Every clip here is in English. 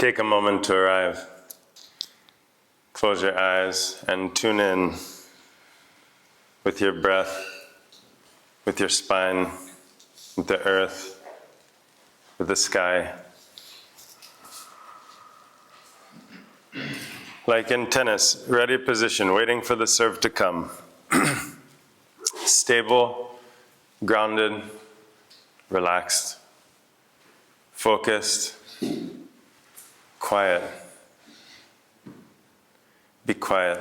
Take a moment to arrive. Close your eyes and tune in with your breath, with your spine, with the earth, with the sky. Like in tennis, ready position, waiting for the serve to come. Stable, grounded, relaxed, focused, quiet. Be quiet.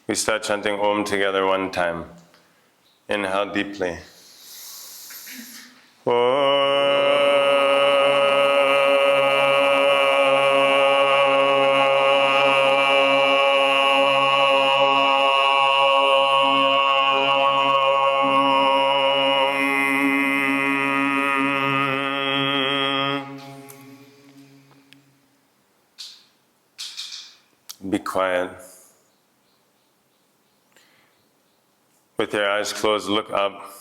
We start chanting Om together one time. Inhale deeply. Be quiet. With your eyes closed, look up,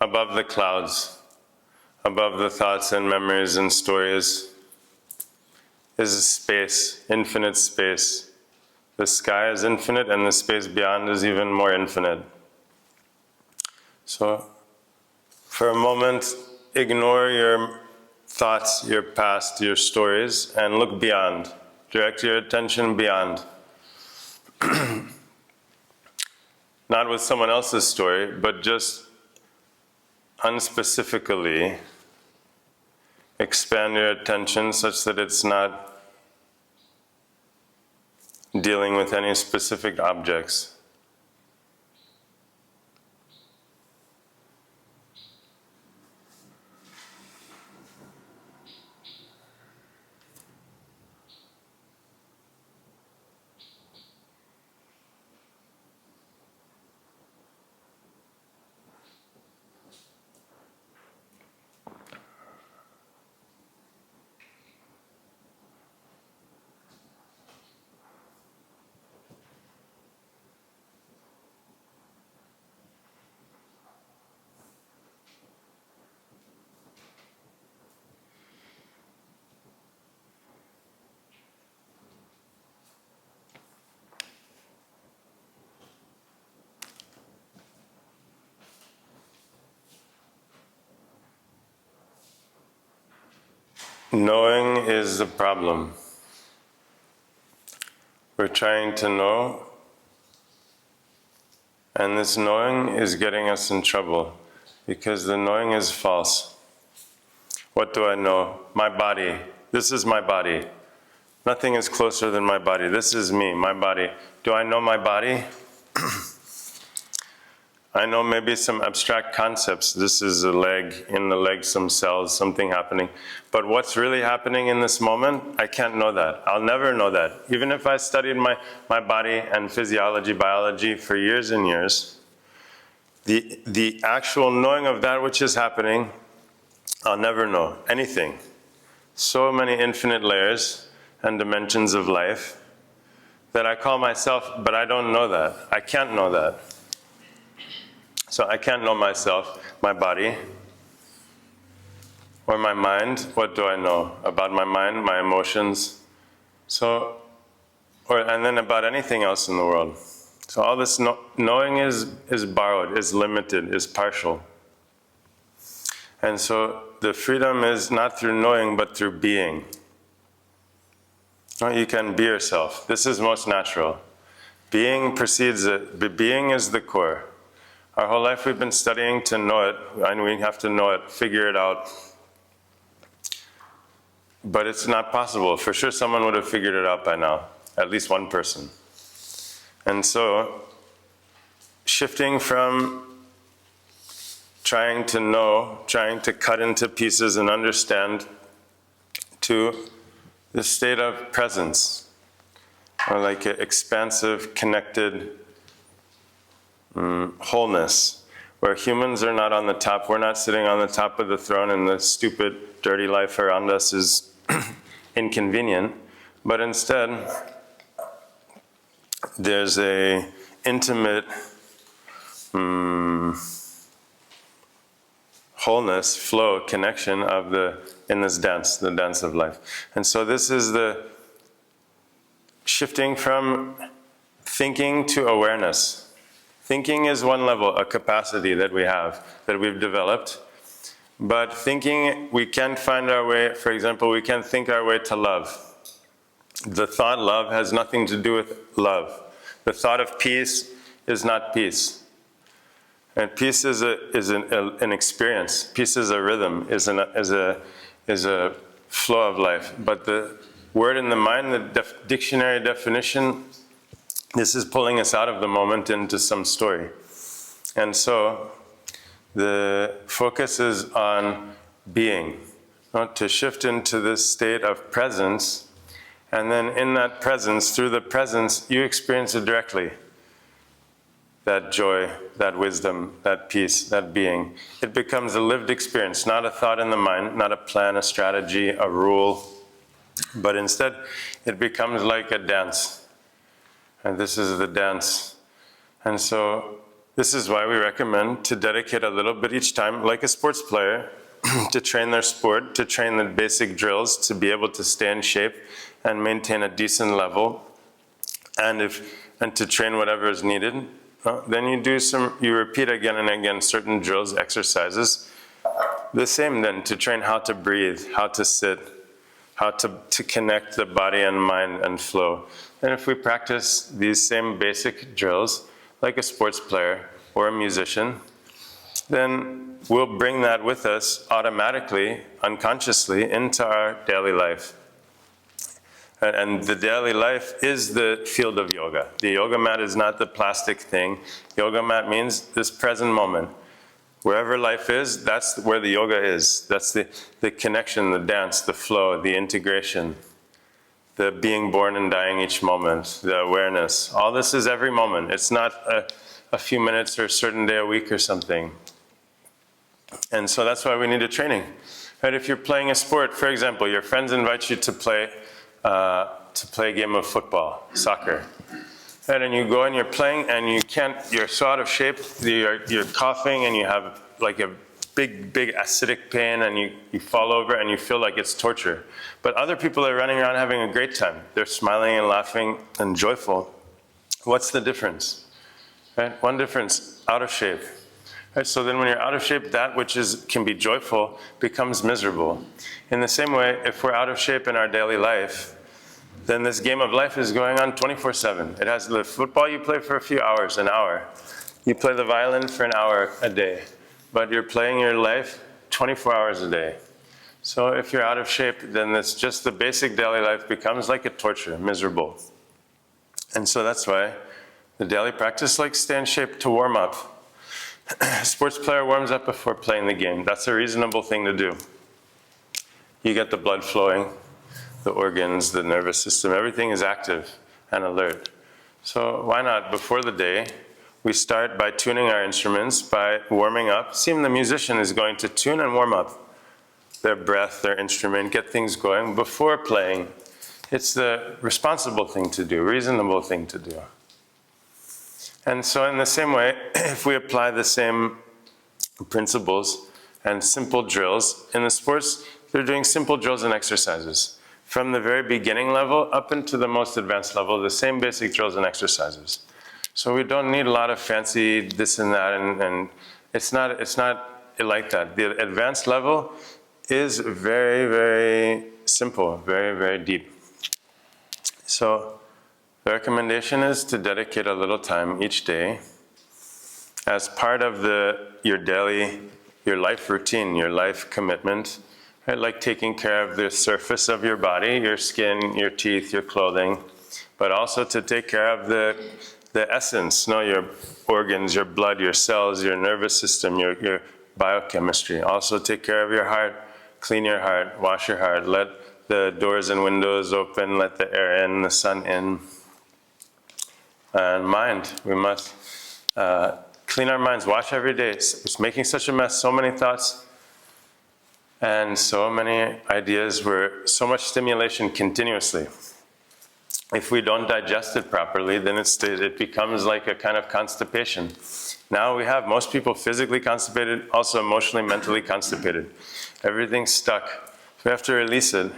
above the clouds, above the thoughts and memories and stories is a space, infinite space. The sky is infinite and the space beyond is even more infinite. So, for a moment, ignore your thoughts, your past, your stories, and look beyond. Direct your attention beyond. Not with someone else's story, but just unspecifically expand your attention such that it's not dealing with any specific objects. Knowing is the problem. We're trying to know, and this knowing is getting us in trouble because the knowing is false. What do I know? My body. This is my body. Nothing is closer than my body. This is me, my body. Do I know my body? I know maybe some abstract concepts. This is a leg, in the leg some cells, something happening. But what's really happening in this moment, I can't know that. I'll never know that. Even if I studied my body and physiology, biology for years and years, the actual knowing of that which is happening, I'll never know anything. So many infinite layers and dimensions of life that I call myself, but I don't know that. I can't know that. So I can't know myself, my body, or my mind. What do I know about my mind, my emotions? So, and then about anything else in the world. So all this knowing is borrowed, is limited, is partial. And so the freedom is not through knowing, but through being. You can be yourself. This is most natural. Being precedes it. Being is the core. Our whole life we've been studying to know it, and we have to know it, figure it out. But it's not possible. For sure someone would have figured it out by now, at least one person. And so, shifting from trying to know, trying to cut into pieces and understand, to the state of presence, or like an expansive, connected wholeness, where humans are not on the top. We're not sitting on the top of the throne and the stupid, dirty life around us is inconvenient, but instead there's a intimate wholeness, flow, connection of in this dance, the dance of life. And so this is the shifting from thinking to awareness. Thinking is one level, a capacity that we have, that we've developed. But thinking, we can't find our way, for example, we can't think our way to love. The thought love has nothing to do with love. The thought of peace is not peace. And peace is an experience. Peace is a rhythm, is a flow of life. But the word in the mind, the dictionary definition, this is pulling us out of the moment into some story. And so the focus is on being, to shift into this state of presence. And then in that presence, through the presence, you experience it directly. That joy, that wisdom, that peace, that being. It becomes a lived experience, not a thought in the mind, not a plan, a strategy, a rule, but instead it becomes like a dance. And this is the dance. And so this is why we recommend to dedicate a little bit each time, like a sports player, to train their sport, to train the basic drills, to be able to stay in shape and maintain a decent level, and to train whatever is needed. Then you repeat again and again certain drills, exercises. The same then, to train how to breathe, how to sit, how to connect the body and mind and flow. And if we practice these same basic drills, like a sports player or a musician, then we'll bring that with us automatically, unconsciously, into our daily life. And the daily life is the field of yoga. The yoga mat is not the plastic thing. Yoga mat means this present moment. Wherever life is, that's where the yoga is. That's the connection, the dance, the flow, the integration, the being born and dying each moment, the awareness. All this is every moment. It's not a few minutes or a certain day a week or something. And so that's why we need a training. Right? If you're playing a sport, for example, your friends invite you to play a game of football, soccer. Right? And you go and you're playing and you're so out of shape, you're coughing and you have like a big acidic pain and you fall over and you feel like it's torture. But other people are running around having a great time. They're smiling and laughing and joyful. What's the difference? Right? One difference, out of shape. Right? So then when you're out of shape, that which can be joyful becomes miserable. In the same way, if we're out of shape in our daily life, then this game of life is going on 24/7. It has the football you play for a few hours, an hour. You play the violin for an hour a day. But you're playing your life 24 hours a day. So if you're out of shape, then it's just the basic daily life becomes like a torture, miserable. And so that's why the daily practice, like stay in shape to warm up. A sports player warms up before playing the game. That's a reasonable thing to do. You get the blood flowing, the organs, the nervous system, everything is active and alert. So why not, before the day, we start by tuning our instruments, by warming up. See, the musician is going to tune and warm up their breath, their instrument, get things going before playing. It's the responsible thing to do, reasonable thing to do. And so in the same way, if we apply the same principles and simple drills, in the sports, they're doing simple drills and exercises. From the very beginning level up into the most advanced level, the same basic drills and exercises. So we don't need a lot of fancy this and that, and it's not like that. The advanced level is very, very simple, very, very deep. So the recommendation is to dedicate a little time each day as part of your life routine, your life commitment, right? Like taking care of the surface of your body, your skin, your teeth, your clothing, but also to take care of the essence, your organs, your blood, your cells, your nervous system, your biochemistry. Also take care of your heart, clean your heart, wash your heart, let the doors and windows open, let the air in, the sun in. And mind, we must clean our minds, wash every day. It's making such a mess, so many thoughts and so many ideas, so much stimulation continuously. if we don't digest it properly, then it becomes like a kind of constipation. Now we have most people physically constipated, also emotionally, mentally constipated. Everything's stuck. So we have to release it.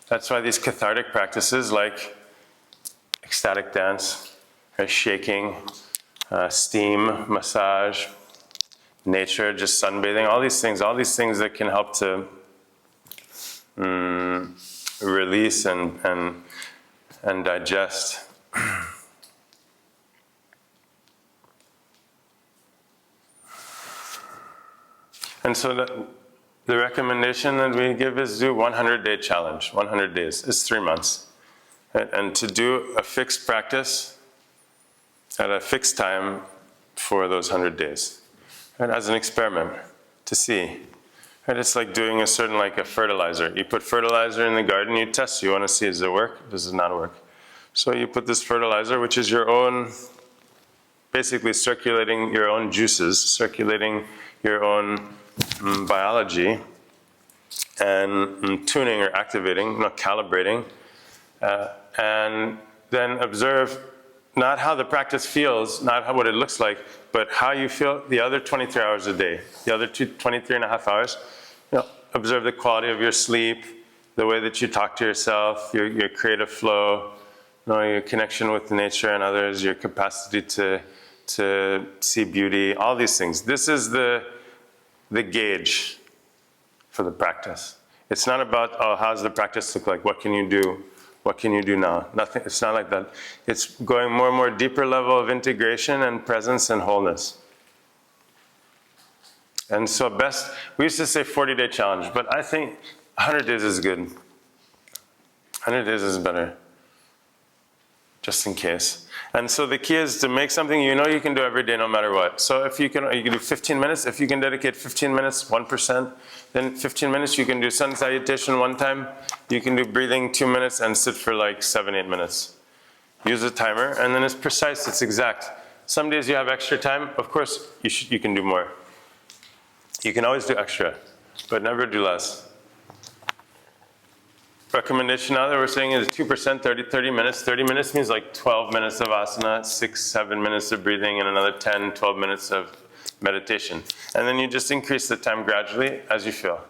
That's why these cathartic practices like ecstatic dance, shaking, steam, massage, nature, just sunbathing, all these things that can help to release and digest. And so the recommendation that we give is do 100-day challenge. 100 days is 3 months. Right? And to do a fixed practice at a fixed time for those 100 days. Right? As an experiment to see. Right? It's like doing a certain, like a fertilizer. You put fertilizer in the garden, you test, you want to see, does it work? Does it not work? So you put this fertilizer, which is your own, basically circulating your own juices, circulating your own biology, and tuning or activating, calibrating, and then observe not how the practice feels, not what it looks like, but how you feel the other 23 hours a day, the other 23 and a half hours. Observe the quality of your sleep, the way that you talk to yourself, your creative flow, your connection with nature and others, your capacity to see beauty, all these things. This is the gauge for the practice. It's not about, oh, how's the practice look like? What can you do? What can you do now? Nothing. It's not like that. It's going more and more deeper level of integration and presence and wholeness. And so we used to say 40-day challenge, but I think 100 days is good. 100 days is better, just in case. And so the key is to make something you know you can do every day no matter what. So if you can do 15 minutes. If you can dedicate 15 minutes, 1%, then 15 minutes you can do sun salutation 1 time. You can do breathing 2 minutes and sit for like 7, 8 minutes. Use a timer, and then it's precise, it's exact. Some days you have extra time, of course you can do more. You can always do extra, but never do less. Recommendation now that we're saying is 2%, 30 minutes. 30 minutes means like 12 minutes of asana, 6, 7 minutes of breathing, and another 10, 12 minutes of meditation. And then you just increase the time gradually as you feel,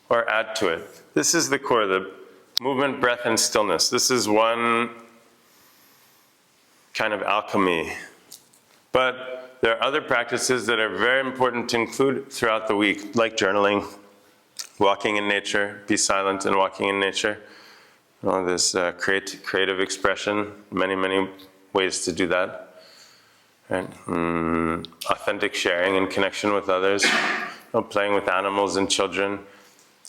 or add to it. This is the core, the movement, breath, and stillness. This is one kind of alchemy. But there are other practices that are very important to include throughout the week, like journaling, walking in nature, be silent and walking in nature. This creative expression, many ways to do that. Right? Authentic sharing and connection with others, playing with animals and children,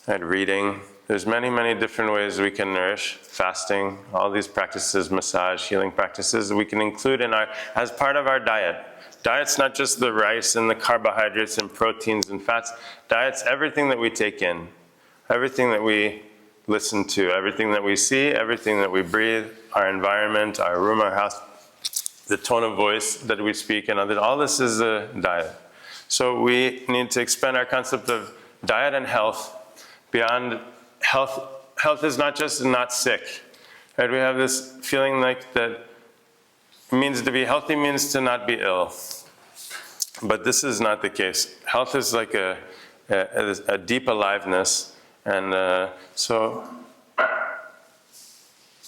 right? Reading. There's many different ways we can nourish. Fasting, all these practices, massage, healing practices, we can include as part of our diet. Diet's not just the rice and the carbohydrates and proteins and fats. Diet's everything that we take in, everything that we listen to, everything that we see, everything that we breathe, our environment, our room, our house, the tone of voice that we speak, and all this is a diet. So we need to expand our concept of diet and health beyond health. Health is not just not sick. Right? We have this feeling like that means to be healthy means to not be ill. But this is not the case. Health is like a deep aliveness. And so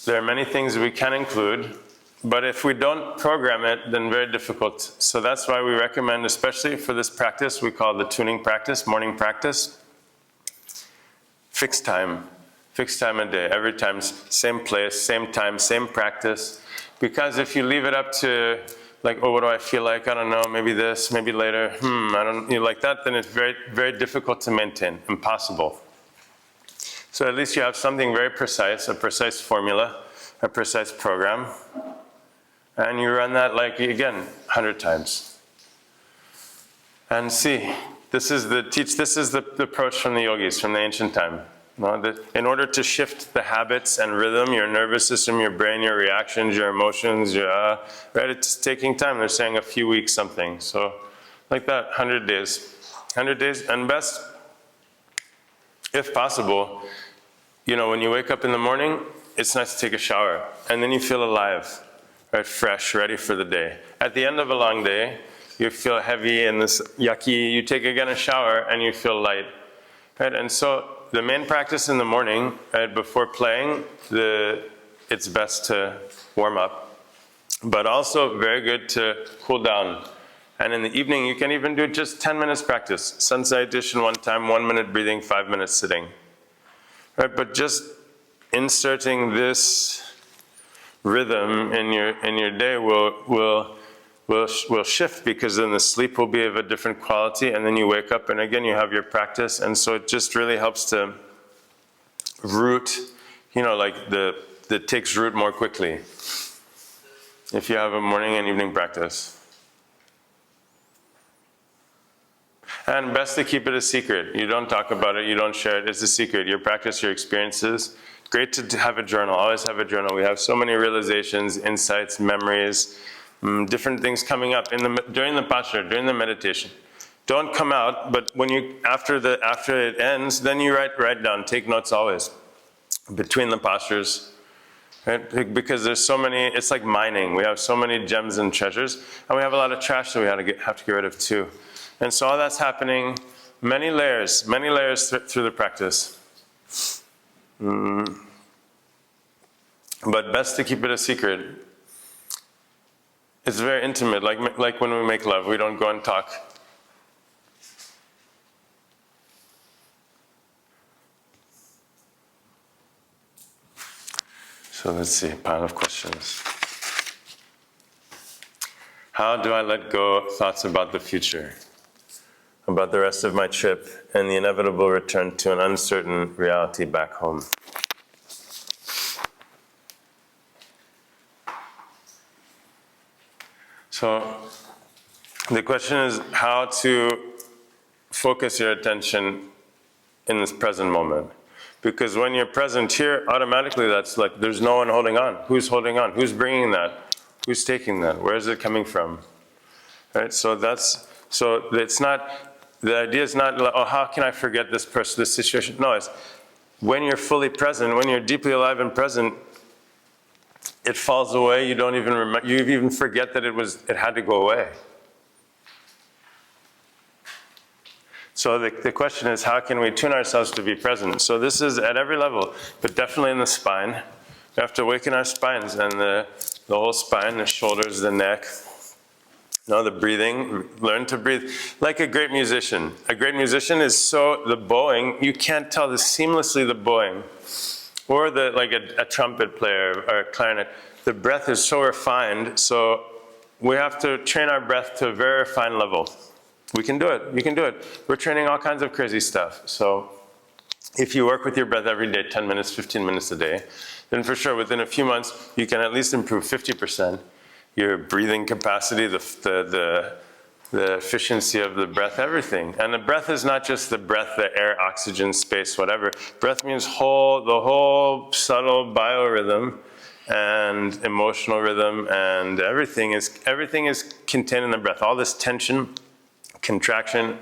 there are many things we can include, but if we don't program it, then very difficult. So that's why we recommend, especially for this practice, we call the tuning practice, morning practice, fixed time a day, every time, same place, same time, same practice. Because if you leave it up to, like, oh, what do I feel like? I don't know, maybe this, maybe later, I don't, like that, then it's very difficult to maintain, impossible. So at least you have something very precise, a precise formula, a precise program, and you run that, like, again, 100 times. And see, this is the approach from the yogis, from the ancient time. That in order to shift the habits and rhythm, your nervous system, your brain, your reactions, your emotions, right, it's taking time. They're saying a few weeks something. So like that, 100 days. 100 days, and best, if possible, when you wake up in the morning, it's nice to take a shower. And then you feel alive, right? Fresh, ready for the day. At the end of a long day, you feel heavy and this yucky. You take again a shower and you feel light, right? And so the main practice in the morning, right, before playing, it's best to warm up, but also very good to cool down. And in the evening, you can even do just 10 minutes practice. Sun salutation one time, 1 minute breathing, 5 minutes sitting. Right, but just inserting this rhythm in your day will shift, because then the sleep will be of a different quality, and then you wake up and again you have your practice. And so it just really helps to root, like that takes root more quickly if you have a morning and evening practice. And best to keep it a secret. You don't talk about it, you don't share it, it's a secret. Your practice, your experiences. Great to have a journal, always have a journal. We have so many realizations, insights, memories, different things coming up during the posture, during the meditation. Don't come out, but when after it ends, then you write down, take notes always, between the postures. Right? Because there's so many, it's like mining. We have so many gems and treasures, and we have a lot of trash that we have to get rid of too. And so all that's happening, many layers through the practice. But best to keep it a secret. It's very intimate, like when we make love, we don't go and talk. So let's see, pile of questions. How do I let go thoughts about the future, about the rest of my trip, and the inevitable return to an uncertain reality back home? So the question is how to focus your attention in this present moment. Because when you're present here, automatically that's like there's no one holding on. Who's holding on? Who's bringing that? Who's taking that? Where is it coming from? Right? So it's not, the idea is not, oh, how can I forget this person, this situation? No, it's when you're fully present, when you're deeply alive and present, it falls away. You don't even remember, you even forget that it had to go away. So the question is, how can we tune ourselves to be present? So this is at every level, but definitely in the spine. We have to awaken our spines, and the whole spine, the shoulders, the neck. The breathing, learn to breathe like a great musician. A great musician is the bowing, you can't tell seamlessly the bowing. Or like a trumpet player or a clarinet. The breath is so refined, so we have to train our breath to a very refined level. We can do it, you can do it. We're training all kinds of crazy stuff. So if you work with your breath every day, 10 minutes, 15 minutes a day, then for sure within a few months, you can at least improve 50%. Your breathing capacity, the efficiency of the breath, everything. And the breath is not just the breath, the air, oxygen, space, whatever. Breath means the whole subtle biorhythm and emotional rhythm, and everything is contained in the breath. All this tension, contraction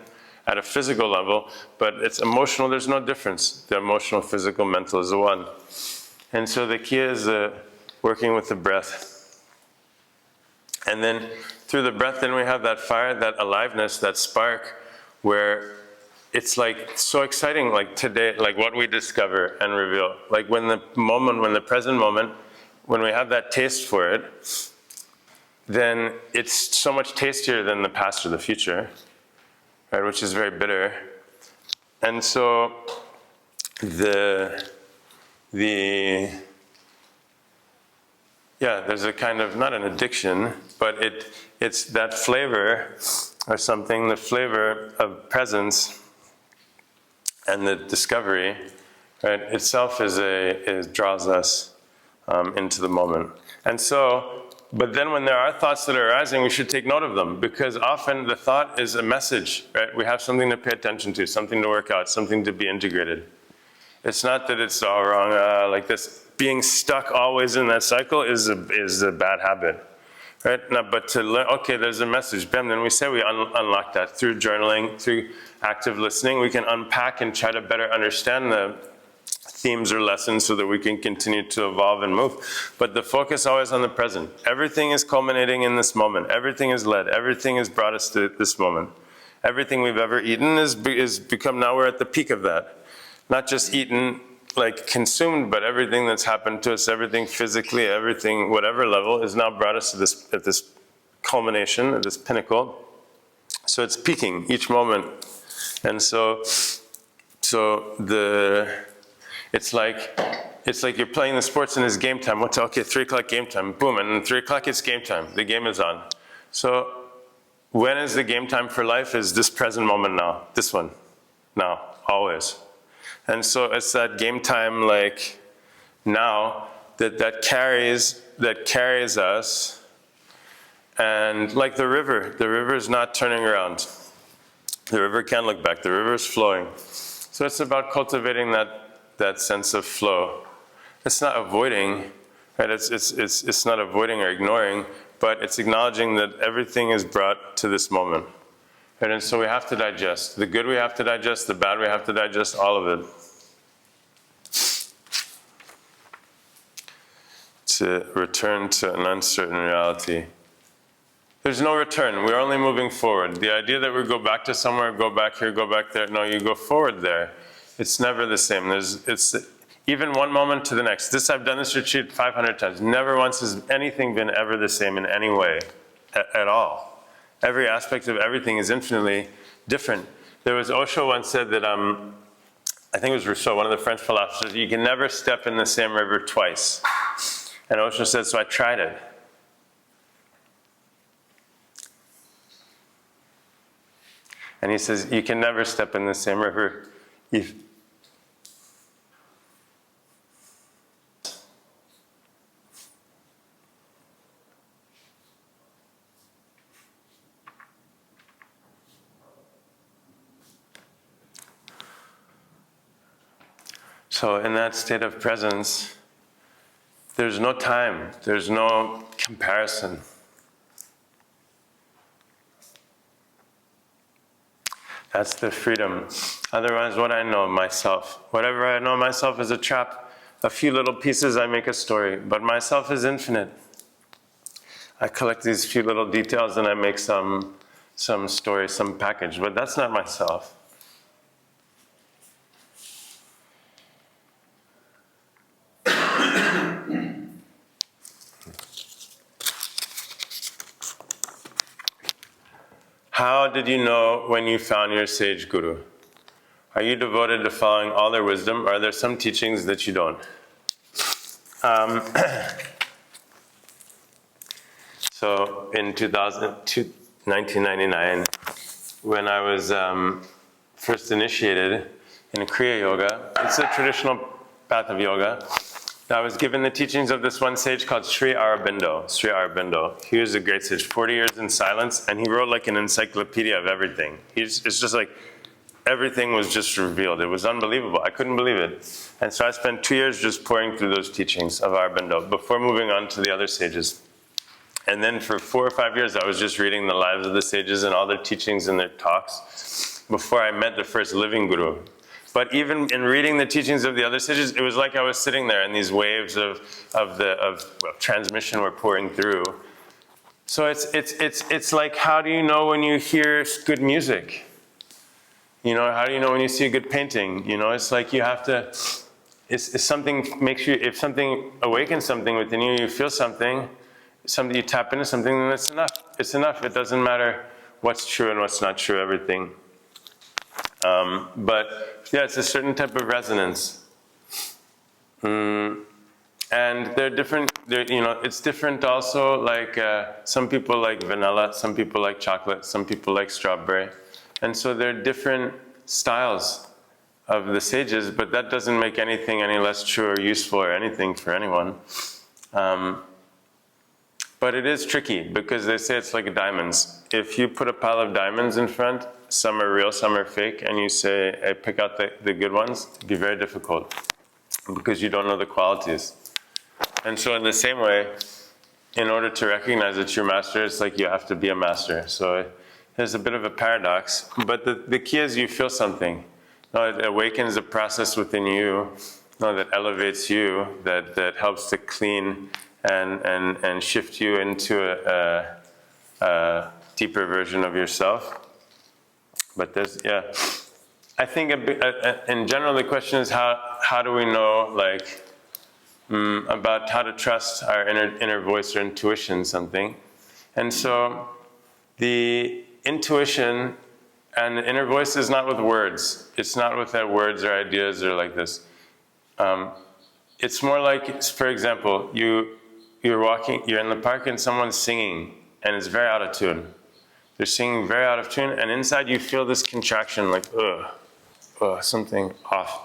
at a physical level, but it's emotional, there's no difference. The emotional, physical, mental is the one. And so the key is working with the breath. And then through the breath, then we have that fire, that aliveness, that spark, where it's like so exciting, like today, like what we discover and reveal. Like when the present moment, when we have that taste for it, then it's so much tastier than the past or the future, right, which is very bitter. And so there's a kind of, not an addiction, but it's that flavor or something, the flavor of presence and the discovery, right, itself draws us into the moment. And so, but then when there are thoughts that are arising, we should take note of them, because often the thought is a message, right? We have something to pay attention to, something to work out, something to be integrated. It's not that it's all wrong, like this. Being stuck always in that cycle is a bad habit, right? Now, but to learn, okay, there's a message, bam, then we say we unlock that through journaling, through active listening. We can unpack and try to better understand themes or lessons so that we can continue to evolve and move. But the focus always on the present. Everything is culminating in this moment. Everything is led. Everything has brought us to this moment. Everything we've ever eaten is become, now we're at the peak of that. Not just eaten, like consumed, but everything that's happened to us, everything physically, everything, whatever level, has now brought us to this, at this culmination, at this pinnacle. So it's peaking each moment. And so it's like you're playing the sports and it's game time. Okay, 3 o'clock game time, boom, and 3 o'clock it's game time. The game is on. So when is the game time for life? Is this present moment now, this one, now, always. And so it's that game time, like now, that carries us. And like the river is not turning around. The river can't look back. The river is flowing. So it's about cultivating that sense of flow. It's not avoiding, right? It's not avoiding or ignoring, but it's acknowledging that everything is brought to this moment. Right? And so we have to digest. The good we have to digest, the bad we have to digest, all of it. To return to an uncertain reality. There's no return. We're only moving forward. The idea that we go back to somewhere, go back here, go back there, no, you go forward there. It's never the same. It's even one moment to the next. I've done this retreat 500 times. Never once has anything been ever the same in any way at all. Every aspect of everything is infinitely different. There was Osho once said that, I think it was Rousseau, one of the French philosophers, you can never step in the same river twice. And Osho said, so I tried it. And he says, you can never step in the same river. So in that state of presence, there's no time, there's no comparison. That's the freedom. Otherwise, what I know myself, whatever I know myself is a trap. A few little pieces, I make a story, but myself is infinite. I collect these few little details and I make some story, some package, but that's not myself. How did you know when you found your sage guru? Are you devoted to following all their wisdom, or are there some teachings that you don't? So in 1999, when I was first initiated in Kriya Yoga, it's a traditional path of yoga, I was given the teachings of this one sage called Sri Aurobindo. Sri Aurobindo. He was a great sage, 40 years in silence, and he wrote like an encyclopedia of everything. It's just like, everything was just revealed. It was unbelievable. I couldn't believe it. And so I spent 2 years just pouring through those teachings of Aurobindo before moving on to the other sages. And then for 4 or 5 years, I was just reading the lives of the sages and all their teachings and their talks before I met the first living guru. But even in reading the teachings of the other sages, it was like I was sitting there and these waves of transmission were pouring through. So it's like, how do you know when you hear good music? You know, how do you know when you see a good painting? You know, it's like you have to, it's something makes you, if something awakens something within you, you feel something you tap into something, then it's enough. It's enough. It doesn't matter what's true and what's not true, everything. But yeah, it's a certain type of resonance. And they're different, you know, it's different also, like some people like vanilla, some people like chocolate, some people like strawberry. And so there are different styles of the sages, but that doesn't make anything any less true or useful or anything for anyone. But it is tricky because they say it's like diamonds. If you put a pile of diamonds in front, some are real, some are fake, and you say, hey, pick out the good ones, it'd be very difficult because you don't know the qualities. And so in the same way, in order to recognize that you're a master, it's like you have to be a master. So there's a bit of a paradox, but the key is you feel something. It awakens a process within you No, that elevates you, that helps to clean and shift you into a deeper version of yourself. But there's, yeah. I think in general the question is how do we know, like, about how to trust our inner voice or intuition, something. And so the intuition and the inner voice is not with words. It's not with that words or ideas or like this. It's more like, for example, you're walking, you're in the park and someone's singing and it's very out of tune. They're singing very out of tune, and inside you feel this contraction, like, something off.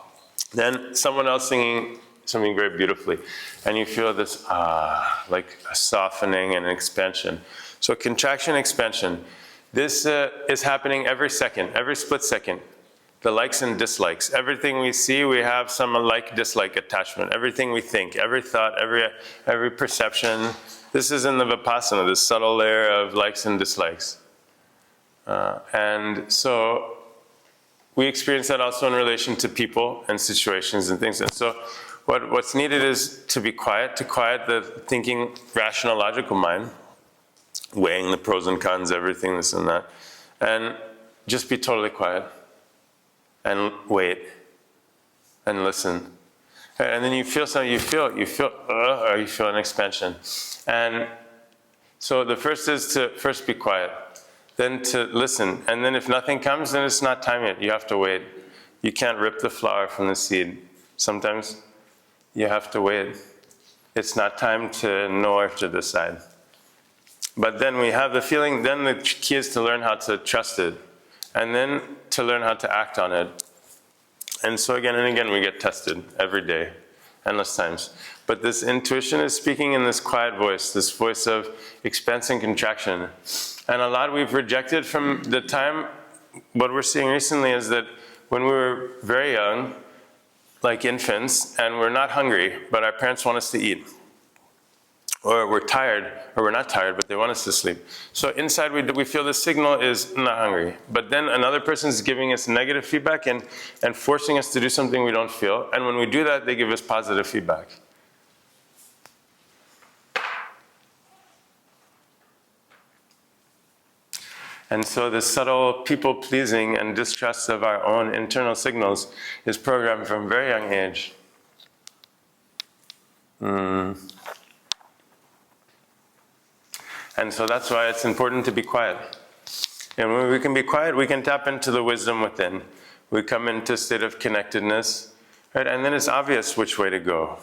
Then someone else singing something very beautifully, and you feel this, like a softening and an expansion. So contraction, expansion. This is happening every second, every split second. The likes and dislikes. Everything we see, we have some like-dislike attachment. Everything we think, every thought, every perception. This is in the Vipassana, this subtle layer of likes and dislikes. And so we experience that also in relation to people and situations and things. And so what's needed is to be quiet, to quiet the thinking, rational, logical mind, weighing the pros and cons, everything, this and that, and just be totally quiet and wait and listen. And then you feel something, you feel an expansion. And so the first is to first be quiet, then to listen. And then if nothing comes, then it's not time yet. You have to wait. You can't rip the flower from the seed. Sometimes you have to wait. It's not time to know or to decide. But then we have the feeling, then the key is to learn how to trust it. And then to learn how to act on it. And so again and again we get tested every day, endless times. But this intuition is speaking in this quiet voice, this voice of expansion and contraction. And a lot we've rejected from the time, what we're seeing recently is that when we were very young, like infants, and we're not hungry, but our parents want us to eat. Or we're tired, or we're not tired, but they want us to sleep. So inside we feel the signal is not hungry. But then another person is giving us negative feedback and forcing us to do something we don't feel. And when we do that, they give us positive feedback. And so this subtle people-pleasing and distrust of our own internal signals is programmed from a very young age. And so that's why it's important to be quiet. And when we can be quiet, we can tap into the wisdom within. We come into a state of connectedness, right? And then it's obvious which way to go.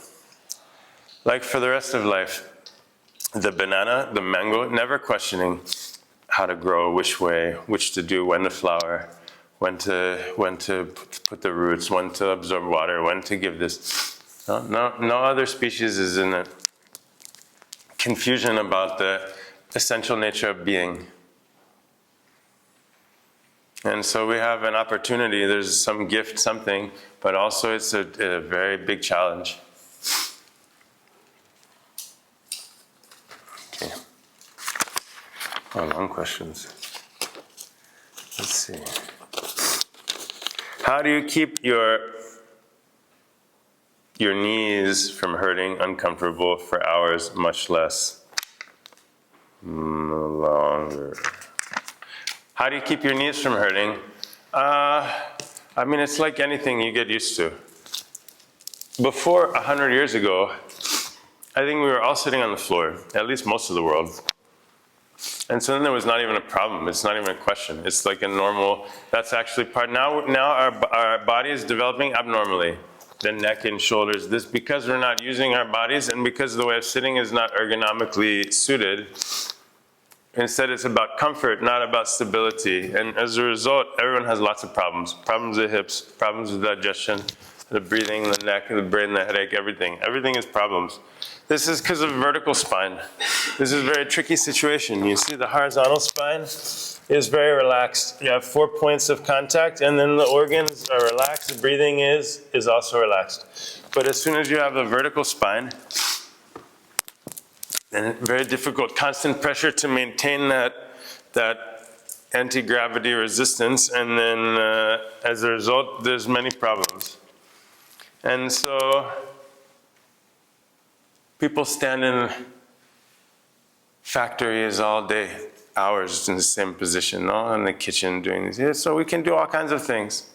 Like for the rest of life, the banana, the mango, never questioning how to grow, which way, which to do, when to flower, when to put the roots, when to absorb water, when to give this. No other species is in a confusion about the essential nature of being. And so we have an opportunity, there's some gift, something, but also it's a very big challenge. Okay. Oh, long questions. Let's see. How do you keep your knees from hurting uncomfortable for hours, much less longer? How do you keep your knees from hurting? I mean, it's like anything you get used to. Before 100 years ago, I think we were all sitting on the floor, at least most of the world. And so then there was not even a problem. It's not even a question. It's like a normal, that's actually part. Now our body is developing abnormally. The neck and shoulders, this because we're not using our bodies and because the way of sitting is not ergonomically suited. Instead, it's about comfort, not about stability. And as a result, everyone has lots of problems. Problems with hips, problems with digestion, the breathing, the neck, the brain, the headache, everything. Everything is problems. This is because of vertical spine. This is a very tricky situation. You see the horizontal spine is very relaxed. You have 4 points of contact, and then the organs are relaxed. The breathing is also relaxed. But as soon as you have a vertical spine, then very difficult, constant pressure to maintain that anti-gravity resistance, and then as a result, there's many problems. And so people stand in factories all day, hours in the same position, no? In the kitchen doing this. Yeah, so we can do all kinds of things.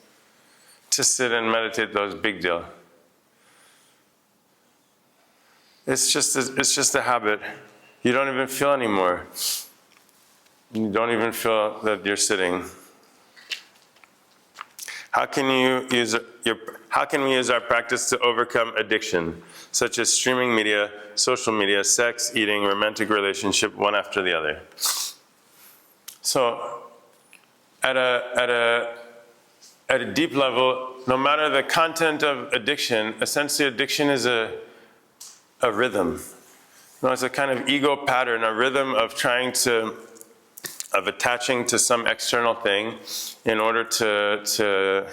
To sit and meditate, though, is a big deal. It's just a habit. You don't even feel anymore. You don't even feel that you're sitting. How can we use our practice to overcome addiction, such as streaming media, social media, sex, eating, romantic relationship, one after the other? So, at a deep level, no matter the content of addiction, essentially addiction is a rhythm. No, it's a kind of ego pattern, a rhythm of attaching to some external thing in order to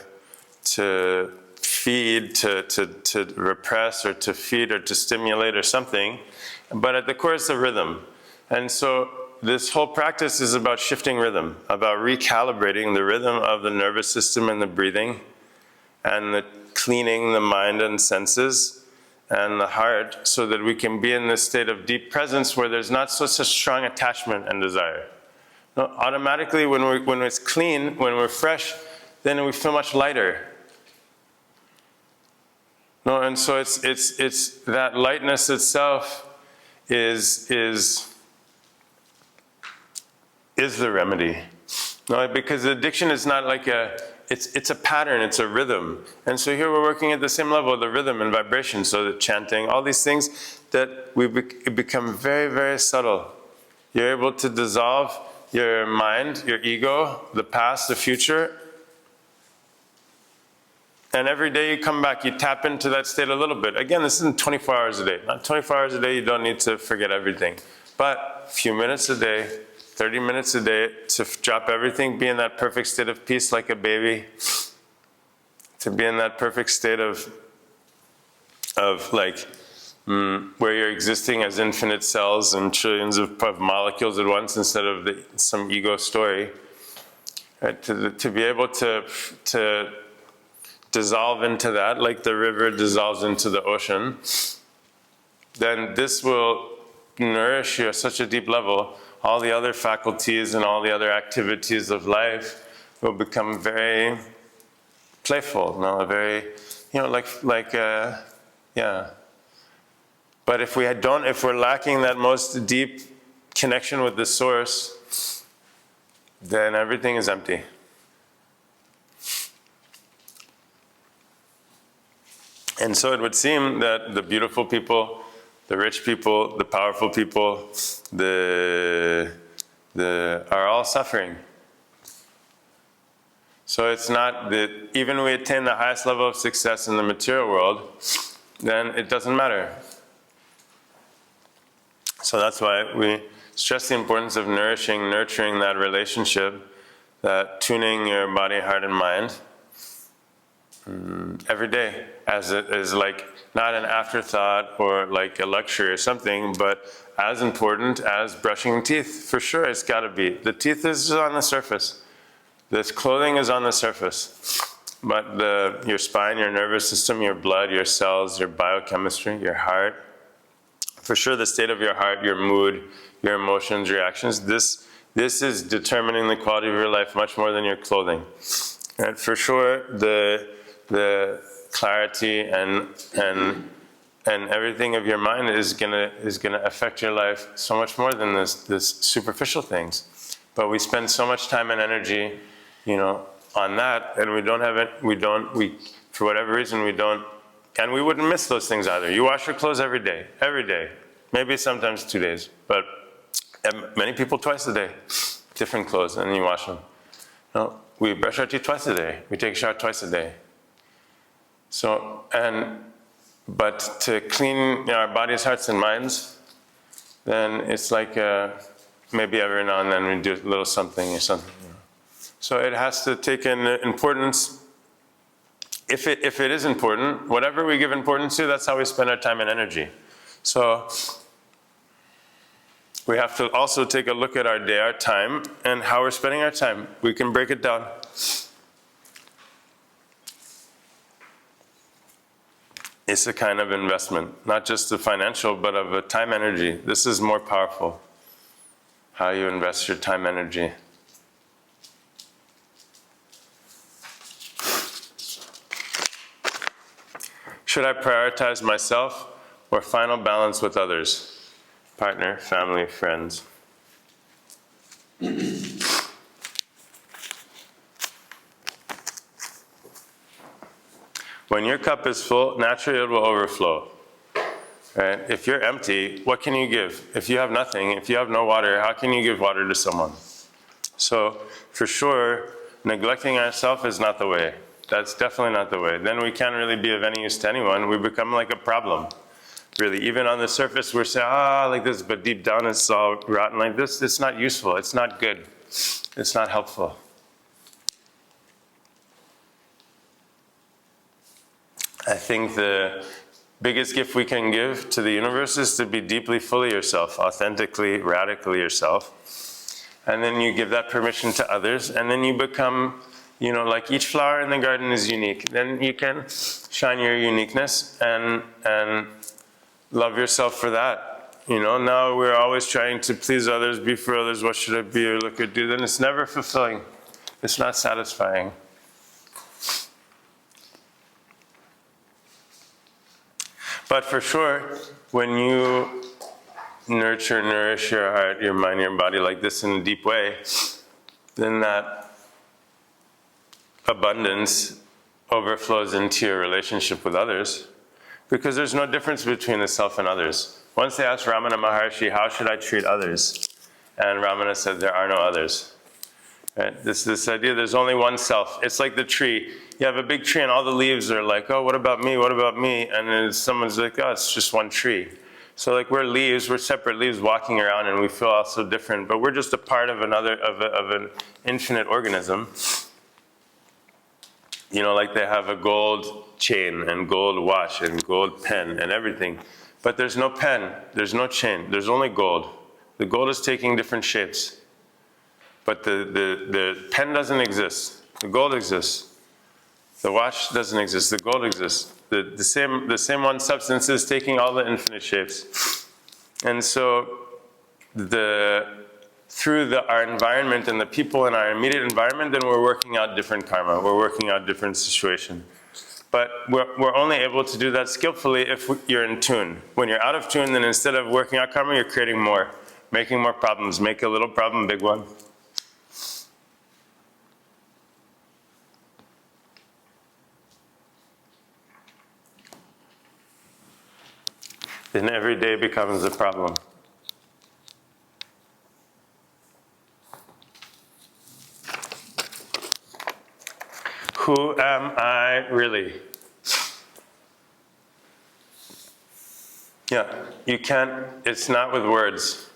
feed, to repress, or to feed, or to stimulate, or something. But at the core, it's a rhythm. And so this whole practice is about shifting rhythm, about recalibrating the rhythm of the nervous system and the breathing, and the cleaning the mind and senses and the heart, so that we can be in this state of deep presence where there's not such a strong attachment and desire. No, automatically, when it's clean, when we're fresh, then we feel much lighter. No, and so it's that lightness itself is the remedy. No, because addiction is not like it's a pattern, it's a rhythm. And so here we're working at the same level, the rhythm and vibration, so the chanting, all these things that it become very, very subtle. You're able to dissolve your mind, your ego, the past, the future. And every day you come back, you tap into that state a little bit. Again, this isn't 24 hours a day. Not 24 hours a day, you don't need to forget everything. But a few minutes a day, 30 minutes a day, to drop everything, be in that perfect state of peace like a baby, to be in that perfect state of like, where you're existing as infinite cells and trillions of molecules at once instead of some ego story. Right? To be able to dissolve into that, like the river dissolves into the ocean, then this will nourish you at such a deep level. All the other faculties and all the other activities of life will become very playful, no? Very, yeah. But if we're lacking that most deep connection with the source, then everything is empty. And so it would seem that the beautiful people, the rich people, the powerful people, are all suffering. So it's not that even when we attain the highest level of success in the material world, then it doesn't matter. So that's why we stress the importance of nurturing that relationship, that tuning your body, heart, and mind every day, as it is like not an afterthought or like a luxury or something, but as important as brushing teeth. For sure, it's got to be. The teeth is on the surface. This clothing is on the surface. But your spine, your nervous system, your blood, your cells, your biochemistry, your heart, for sure the state of your heart, your mood, your emotions, reactions, this is determining the quality of your life much more than your clothing. And for sure, the clarity and everything of your mind is gonna affect your life so much more than this superficial things. But we spend so much time and energy, on that, and we don't have it. We for whatever reason we don't, and we wouldn't miss those things either. You wash your clothes every day, maybe sometimes 2 days, but many people twice a day, different clothes, and you wash them. No, we brush our teeth twice a day. We take a shower twice a day. So, but to clean our bodies, hearts, and minds, then it's like maybe every now and then we do a little something or something. So it has to take an importance. If it is important, whatever we give importance to, that's how we spend our time and energy. So we have to also take a look at our day, our time, and how we're spending our time. We can break it down. It's a kind of investment, not just the financial, but of a time energy. This is more powerful, how you invest your time energy. Should I prioritize myself or final balance with others? Partner, family, friends. When your cup is full, naturally it will overflow. Right? If you're empty, what can you give? If you have nothing, if you have no water, how can you give water to someone? So, for sure, neglecting ourselves is not the way. That's definitely not the way. Then we can't really be of any use to anyone. We become like a problem. Really, even on the surface, we're saying, like this, but deep down it's all rotten like this. It's not useful. It's not good. It's not helpful. I think the biggest gift we can give to the universe is to be deeply fully yourself, authentically, radically yourself. And then you give that permission to others, and then you become, like each flower in the garden is unique. Then you can shine your uniqueness and love yourself for that. Now we're always trying to please others, be for others, what should I be or look or do, then it's never fulfilling. It's not satisfying. But for sure, when you nourish your heart, your mind, your body like this in a deep way, then that abundance overflows into your relationship with others, because there's no difference between the self and others. Once they asked Ramana Maharshi, how should I treat others? And Ramana said, there are no others. Right? This idea, there's only one self. It's like the tree. You have a big tree and all the leaves are like, oh, what about me? What about me? And then someone's like, oh, it's just one tree. So like we're leaves, we're separate leaves walking around and we feel all so different, but we're just a part of an infinite organism. Like they have a gold chain and gold watch and gold pen and everything. But there's no pen, there's no chain, there's only gold. The gold is taking different shapes. But the pen doesn't exist. The gold exists. The watch doesn't exist. The gold exists. The same one substance is taking all the infinite shapes. And so through our environment and the people in our immediate environment, then we're working out different karma. We're working out different situation. But we're only able to do that skillfully if you're in tune. When you're out of tune, then instead of working out karma, you're creating more, making more problems. Make a little problem, big one. Then every day becomes a problem. Who am I really? Yeah, you can't, it's not with words.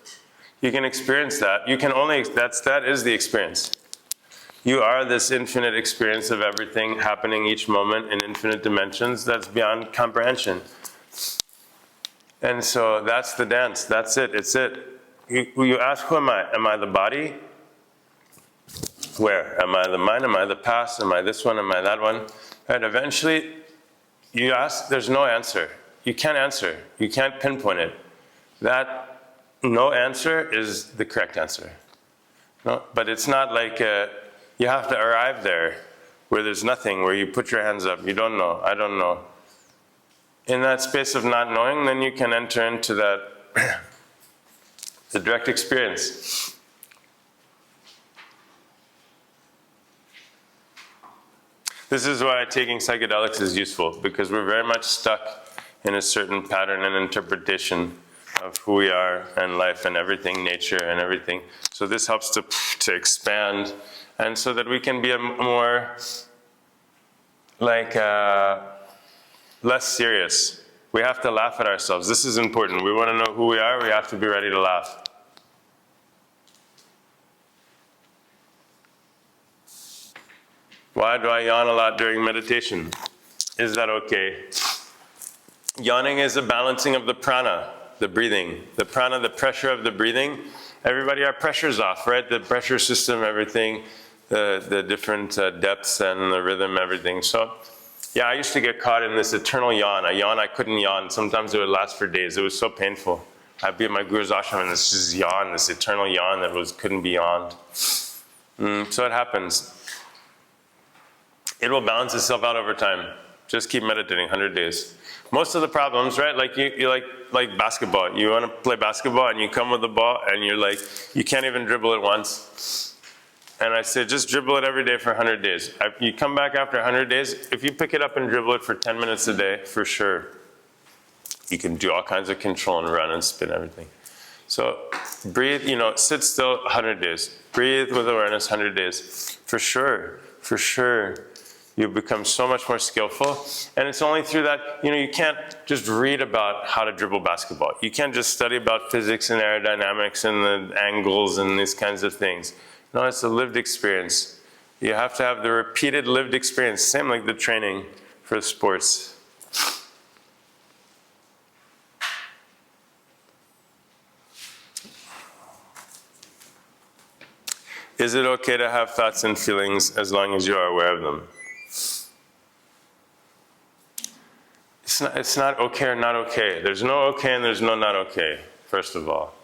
You can experience that. You can only, that is the experience. You are this infinite experience of everything happening each moment in infinite dimensions that's beyond comprehension. And so that's the dance, that's it, it's it. You ask, who am I? Am I the body? Where? Am I the mind? Am I the past? Am I this one? Am I that one? Right, eventually, you ask, there's no answer. You can't answer. You can't pinpoint it. That no answer is the correct answer. No, but it's not like you have to arrive there where there's nothing, where you put your hands up. You don't know. I don't know. In that space of not knowing, then you can enter into that, the direct experience. This is why taking psychedelics is useful, because we're very much stuck in a certain pattern and interpretation of who we are and life and everything, nature and everything. So this helps to expand, and so that we can be a more, less serious. We have to laugh at ourselves. This is important. We want to know who we are, we have to be ready to laugh. Why do I yawn a lot during meditation? Is that okay? Yawning is a balancing of the prana, the breathing. The prana, the pressure of the breathing. Everybody, our pressure's off, right? The pressure system, everything, the different depths and the rhythm, everything. So Yeah, I used to get caught in this eternal yawn. A yawn I couldn't yawn. Sometimes it would last for days. It was so painful. I'd be at my guru's ashram and this just yawn, this eternal yawn that couldn't be yawned. So it happens. It will balance itself out over time. Just keep meditating 100 days. Most of the problems, right? Like you like basketball. You want to play basketball and you come with the ball and you're like, you can't even dribble it once. And I say, just dribble it every day for 100 days. You come back after 100 days, if you pick it up and dribble it for 10 minutes a day, for sure, you can do all kinds of control and run and spin everything. So breathe, sit still 100 days. Breathe with awareness 100 days. For sure. You become so much more skillful. And it's only through that, you can't just read about how to dribble basketball. You can't just study about physics and aerodynamics and the angles and these kinds of things. No, it's a lived experience. You have to have the repeated lived experience, same like the training for sports. Is it okay to have thoughts and feelings as long as you are aware of them? It's not okay or not okay. There's no okay and there's no not okay, first of all.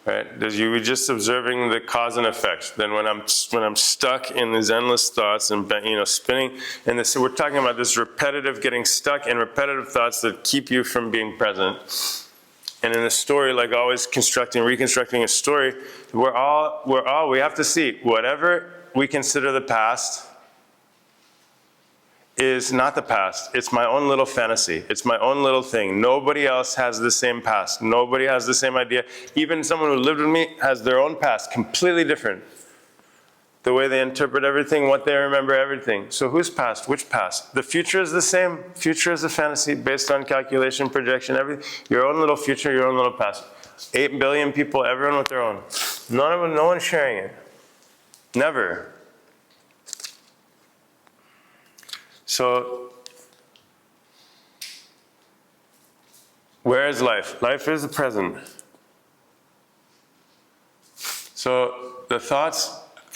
Right? You were just observing the cause and effect. Then when I'm stuck in these endless thoughts and spinning in this, so we're talking about this repetitive, getting stuck in repetitive thoughts that keep you from being present. And in a story, like always reconstructing a story, we have to see whatever we consider the past is not the past. It's my own little fantasy. It's my own little thing. Nobody else has the same past. Nobody has the same idea. Even someone who lived with me has their own past, completely different. The way they interpret everything, what they remember, everything. So whose past? Which past? The future is the same. Future is a fantasy based on calculation, projection, everything. Your own little future, your own little past. 8 billion people, everyone with their own. No one's sharing it. Never. So, where is life? Life is the present. So the thought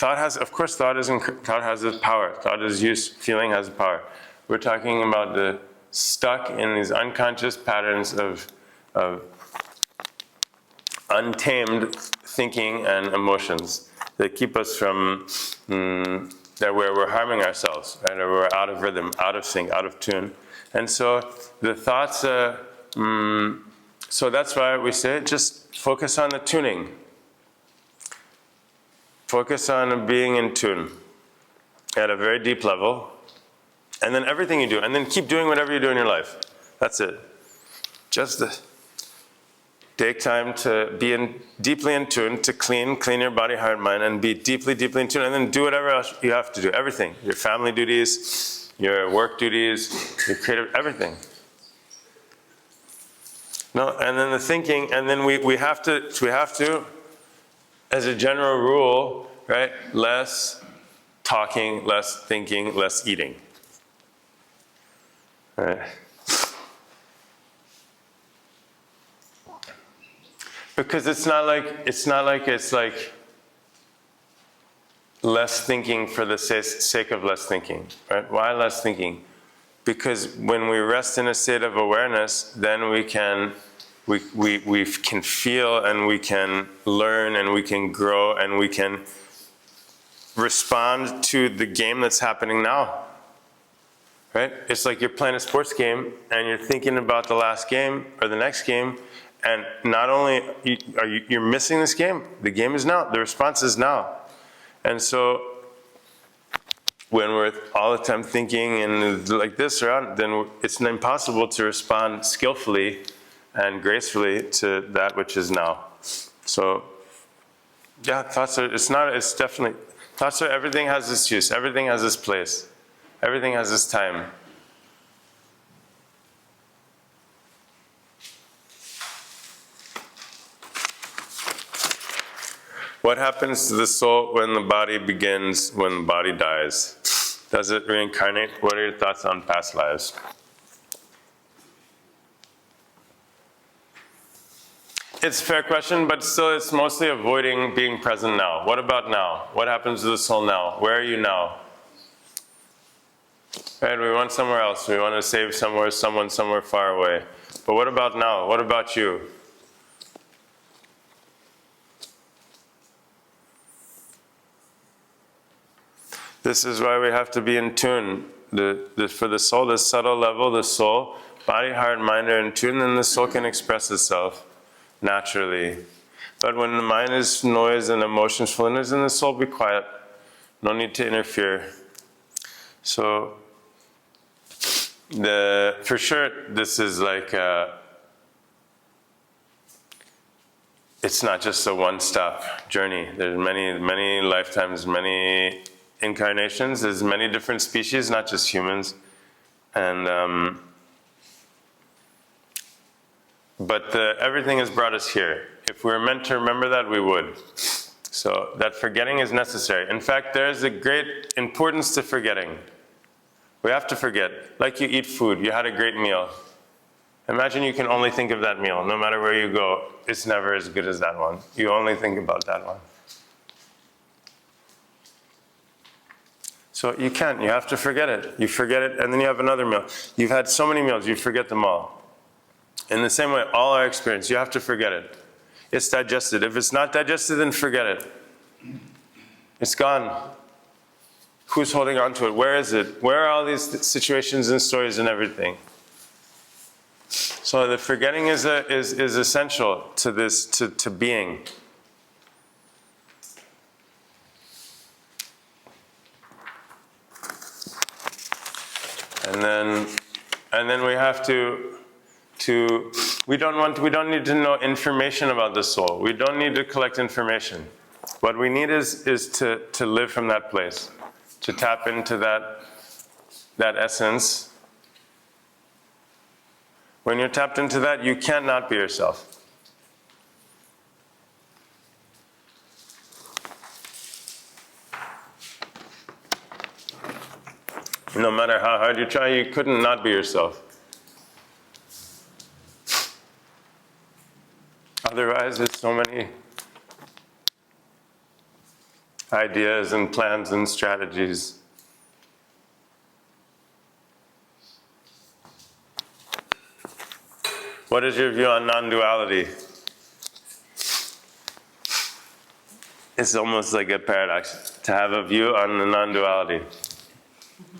has its power. Thought is use. Feeling has power. We're talking about the stuck in these unconscious patterns of untamed thinking and emotions that keep us from that where we're harming ourselves, right? Or we're out of rhythm, out of sync, out of tune. And so the thoughts, so that's why we say just focus on the tuning. Focus on being in tune at a very deep level. And then everything you do, and then keep doing whatever you do in your life. That's it. Just take time to be deeply in tune, to clean your body, heart, mind, and be deeply in tune, and then do whatever else you have to do, everything. Your family duties, your work duties, your creative, everything. No, and then the thinking, and then we have to, as a general rule, right, less talking, less thinking, less eating. Right? Because it's not like it's like less thinking for the sake of less thinking, right? Why less thinking? Because when we rest in a state of awareness, then we can feel and we can learn and we can grow and we can respond to the game that's happening now. Right? It's like you're playing a sports game and you're thinking about the last game or the next game. And not only you're missing this game, the game is now, the response is now. And so when we're all the time thinking and like this around, then it's impossible to respond skillfully and gracefully to that which is now. So yeah, thoughts are, everything has its use, everything has its place, everything has its time. What happens to the soul when the body dies? Does it reincarnate? What are your thoughts on past lives? It's a fair question, but still it's mostly avoiding being present now. What about now? What happens to the soul now? Where are you now? Right? We want somewhere else. We want to save somewhere, someone somewhere far away. But what about now? What about you? This is why we have to be in tune. For the soul, the subtle level, the soul, body, heart, mind are in tune, then the soul can express itself naturally. But when the mind is noise and emotions full, then the soul be quiet. No need to interfere. So, for sure, this is like it's not just a one-stop journey. There's many lifetimes, many incarnations. There's many different species, not just humans. And but everything has brought us here. If we were meant to remember that, we would. So that forgetting is necessary. In fact, there is a great importance to forgetting. We have to forget. Like you eat food, you had a great meal. Imagine you can only think of that meal. No matter where you go, it's never as good as that one. You only think about that one. So you can't. You have to forget it. You forget it, and then you have another meal. You've had so many meals, you forget them all. In the same way, all our experience, you have to forget it. It's digested. If it's not digested, then forget it. It's gone. Who's holding on to it? Where is it? Where are all these situations and stories and everything? So the forgetting is essential to this, to being. And then we have to we don't need to know information about the soul. We don't need to collect information. What we need is to live from that place, to tap into that essence. When you're tapped into that, you cannot be yourself. No matter how hard you try, you couldn't not be yourself. Otherwise, there's so many ideas and plans and strategies. What is your view on non-duality? It's almost like a paradox to have a view on the non-duality.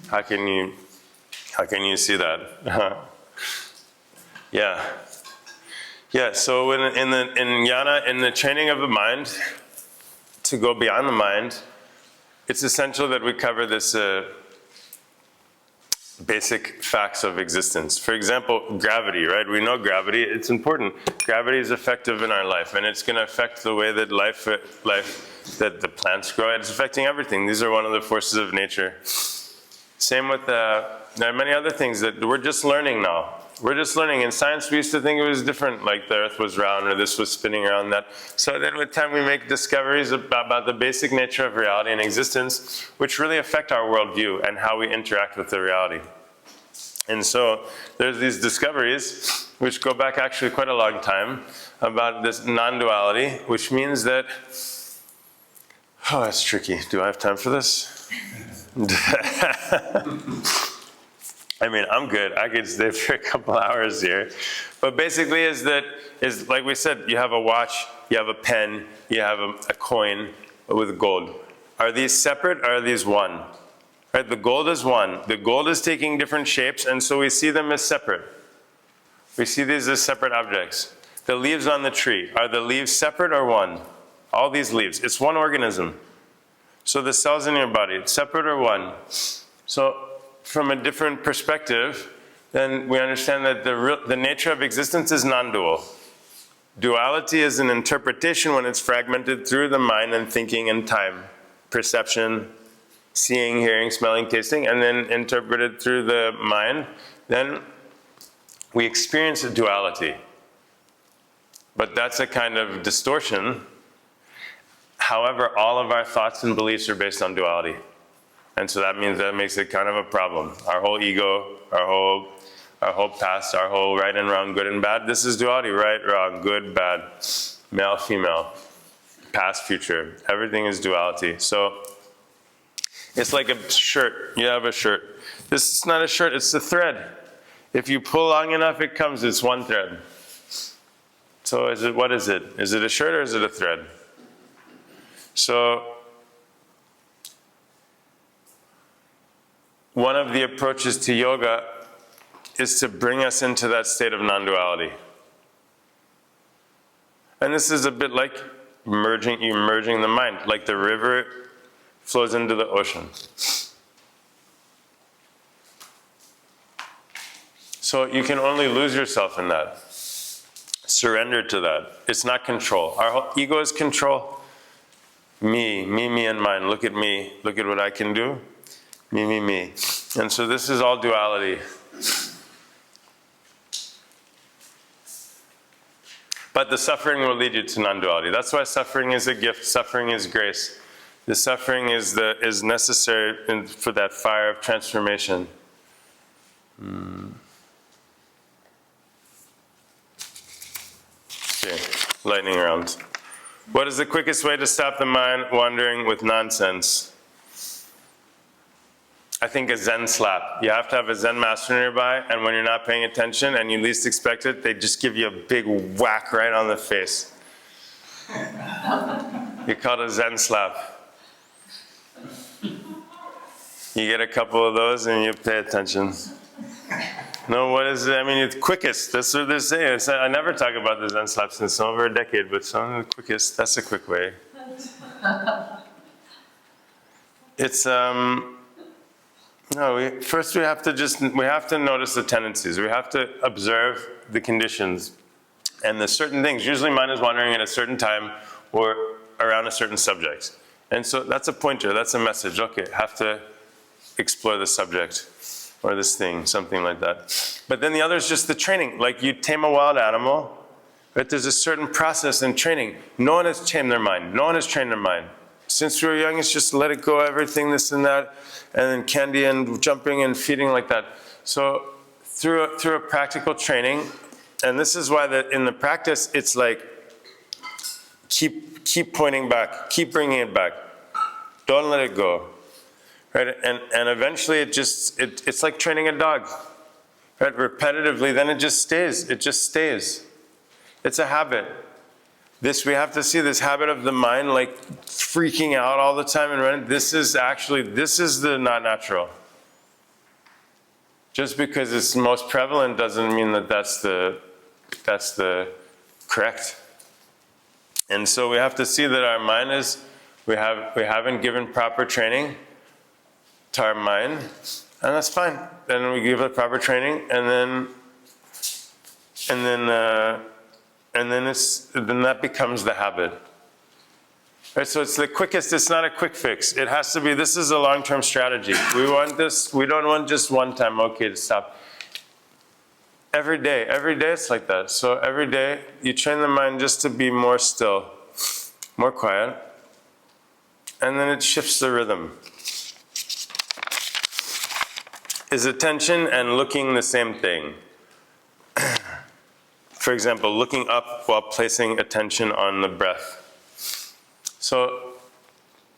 How can you see that? Yeah. So in jnana, in the training of the mind, to go beyond the mind, it's essential that we cover this basic facts of existence. For example, gravity, right? We know gravity, it's important. Gravity is effective in our life, and it's going to affect the way that life that the plants grow. It's affecting everything. These are one of the forces of nature. Same with, there are many other things that we're just learning now. We're just learning. In science, we used to think it was different, like the earth was round or this was spinning around that. So then with time, we make discoveries about the basic nature of reality and existence, which really affect our worldview and how we interact with the reality. And so there's these discoveries, which go back actually quite a long time, about this non-duality, which means that, oh, that's tricky. Do I have time for this? I mean, I'm good. I could stay for a couple hours here. But basically is like we said, you have a watch, you have a pen, you have a coin with gold. Are these separate or are these one? Right? The gold is one. The gold is taking different shapes, and so we see them as separate. We see these as separate objects. The leaves on the tree, are the leaves separate or one? All these leaves, it's one organism. So the cells in your body, separate or one? So from a different perspective, then we understand that the nature of existence is non-dual. Duality is an interpretation when it's fragmented through the mind and thinking and time, perception, seeing, hearing, smelling, tasting, and then interpreted through the mind. Then we experience a duality. But that's a kind of distortion. However, all of our thoughts and beliefs are based on duality. And so that means that makes it kind of a problem. Our whole ego, our whole past, our whole right and wrong, good and bad, this is duality, right, wrong, good, bad, male, female, past, future. Everything is duality. So It's like a shirt. You have a shirt. This is not a shirt, it's a thread. If you pull long enough, it comes, it's one thread. So what is it? Is it a shirt or is it a thread? So one of the approaches to yoga is to bring us into that state of non-duality. And this is a bit like merging the mind, like the river flows into the ocean. So you can only lose yourself in that. Surrender to that. It's not control. Our whole ego is control. Me, and mine. Look at me. Look at what I can do. Me. And so this is all duality. But the suffering will lead you to non-duality. That's why suffering is a gift. Suffering is grace. The suffering is necessary for that fire of transformation. Okay, lightning round. What is the quickest way to stop the mind wandering with nonsense? I think a Zen slap. You have to have a Zen master nearby, and when you're not paying attention and you least expect it, they just give you a big whack right on the face. You call it a Zen slap. You get a couple of those and you pay attention. No, what is it? I mean, it's quickest. That's what they're saying. I never talk about the Zen slaps in over a decade, but some of the quickest. That's a quick way. It's no. First, we have to notice the tendencies. We have to observe the conditions, and the certain things. Usually, mind is wandering at a certain time or around a certain subject, and so that's a pointer. That's a message. Okay, have to explore the subject. Or this thing, something like that. But then the other is just the training. Like you tame a wild animal, right? There's a certain process in training. No one has tamed their mind. No one has trained their mind. Since we were young, it's just let it go, everything, this and that, and then candy and jumping and feeding like that. So through a practical training, and this is why in the practice, it's like keep pointing back, keep bringing it back. Don't let it go. Right? And eventually it's like training a dog. Right? Repetitively, then it just stays. It just stays. It's a habit. We have to see this habit of the mind like freaking out all the time and running. This is the not natural. Just because it's most prevalent doesn't mean that that's the correct. And so we have to see that our mind we haven't given proper training to our mind, and that's fine. Then we give it proper training, and then that becomes the habit. Right? So it's the quickest. It's not a quick fix. It has to be. This is a long-term strategy. We want this. We don't want just one time. Okay, to stop. Every day it's like that. So every day you train the mind just to be more still, more quiet, and then it shifts the rhythm. Is attention and looking the same thing? For example, looking up while placing attention on the breath. So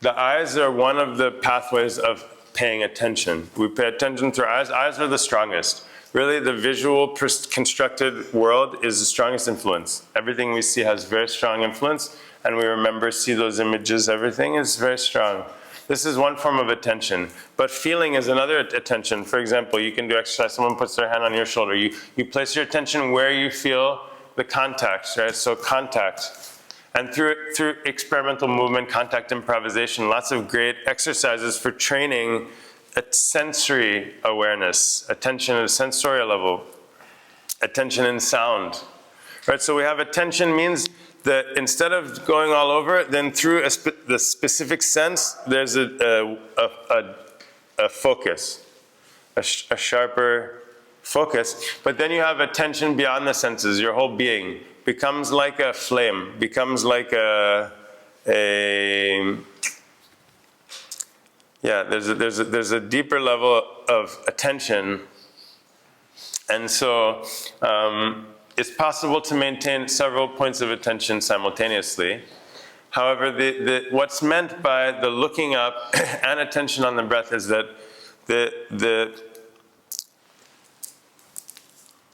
the eyes are one of the pathways of paying attention. We pay attention through eyes. Eyes are the strongest. Really, the visual constructed world is the strongest influence. Everything we see has very strong influence, and we remember, see those images, everything is very strong. This is one form of attention, but feeling is another attention. For example, you can do exercise, someone puts their hand on your shoulder. You place your attention where you feel the contact, right? So contact. And through experimental movement, contact improvisation, lots of great exercises for training sensory awareness, attention at a sensorial level, attention in sound. Right? So we have attention means that instead of going all over, then through the specific sense, there's a focus, a sharper focus. But then you have attention beyond the senses. Your whole being becomes like a flame, becomes like there's a deeper level of attention. And so it's possible to maintain several points of attention simultaneously, However, what's meant by the looking up and attention on the breath is that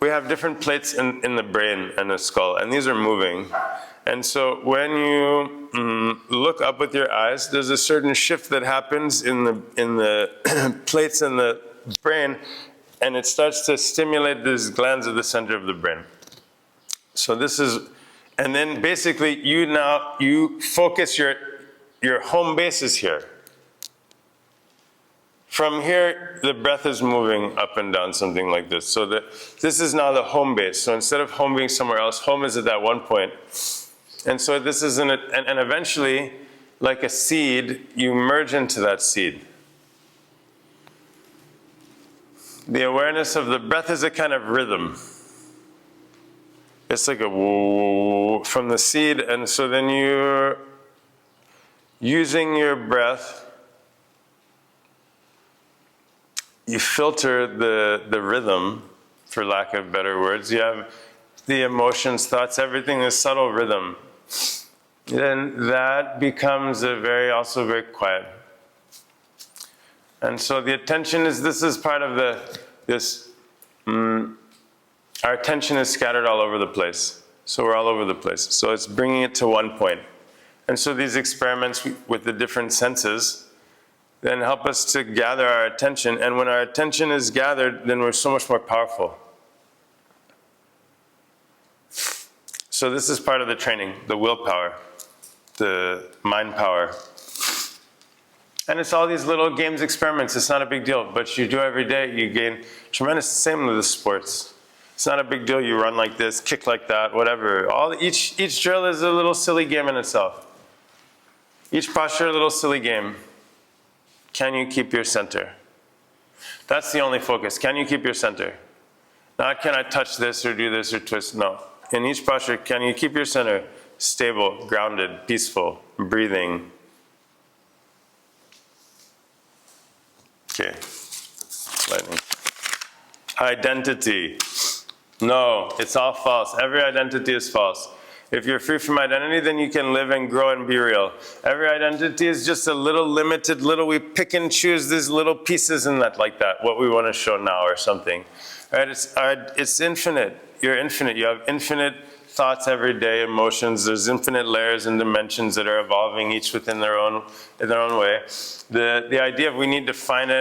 we have different plates in the brain and the skull, and these are moving. And so when you look up with your eyes, there's a certain shift that happens in the plates in the brain, and it starts to stimulate these glands at the center of the brain. So this is, and then basically you focus your home base is here. From here, the breath is moving up and down, something like this. So this is now the home base. So instead of home being somewhere else, home is at that one point. And so this is and eventually, like a seed, you merge into that seed. The awareness of the breath is a kind of rhythm. It's like a woo from the seed, and so then you're using your breath. You filter the rhythm, for lack of better words. You have the emotions, thoughts, everything, this subtle rhythm. Then that becomes also very quiet. And so the attention this is part of our attention is scattered all over the place. So we're all over the place. So it's bringing it to one point. And so these experiments with the different senses then help us to gather our attention. And when our attention is gathered, then we're so much more powerful. So this is part of the training, the willpower, the mind power. And it's all these little games, experiments. It's not a big deal, but you do every day, you gain tremendous, same with the sports. It's not a big deal, you run like this, kick like that, whatever. Each drill is a little silly game in itself. Each posture, a little silly game. Can you keep your center? That's the only focus. Can you keep your center? Not can I touch this or do this or twist, no. In each posture, can you keep your center stable, grounded, peaceful, breathing? Okay, lightning. Identity. No, it's all false. Every identity is false. If you're free from identity, then you can live and grow and be real. Every identity is just a little limited, we pick and choose these little pieces in that, like that, what we want to show now or something. Right? It's infinite. You're infinite. You have infinite thoughts every day, emotions. There's infinite layers and dimensions that are evolving, each within their own way. The idea of we need to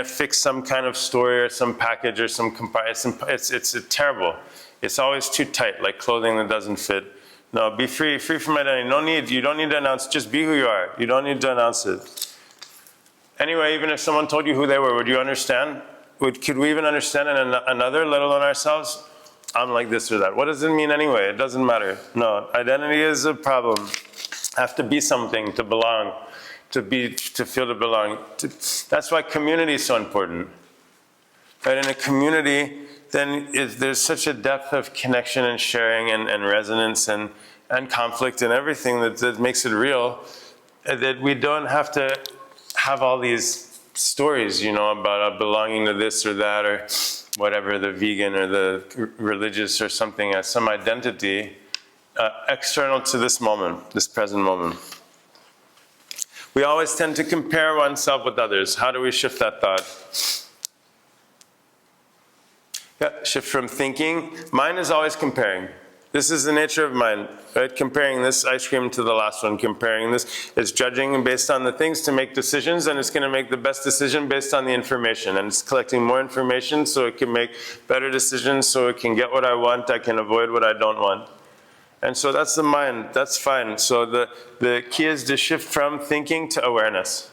fix some kind of story or some package or some comparison, it's terrible. It's always too tight, like clothing that doesn't fit. No, be free from identity. You don't need to announce, just be who you are. You don't need to announce it. Anyway, even if someone told you who they were, would you understand? Could we even understand another, let alone ourselves? I'm like this or that. What does it mean anyway? It doesn't matter. No, identity is a problem. Have to be something to belong, to feel to belong. That's why community is so important. Right? In a community, then there's such a depth of connection and sharing and resonance and conflict and everything that makes it real, that we don't have to have all these stories, about belonging to this or that or whatever, the vegan or the religious or something as some identity external to this moment, this present moment. We always tend to compare oneself with others. How do we shift that thought? Yeah, shift from thinking. Mind is always comparing. This is the nature of mind, right? Comparing this ice cream to the last one, comparing this. It's judging based on the things to make decisions, and it's going to make the best decision based on the information. And it's collecting more information so it can make better decisions, so it can get what I want, I can avoid what I don't want. And so that's the mind, that's fine. So the key is to shift from thinking to awareness.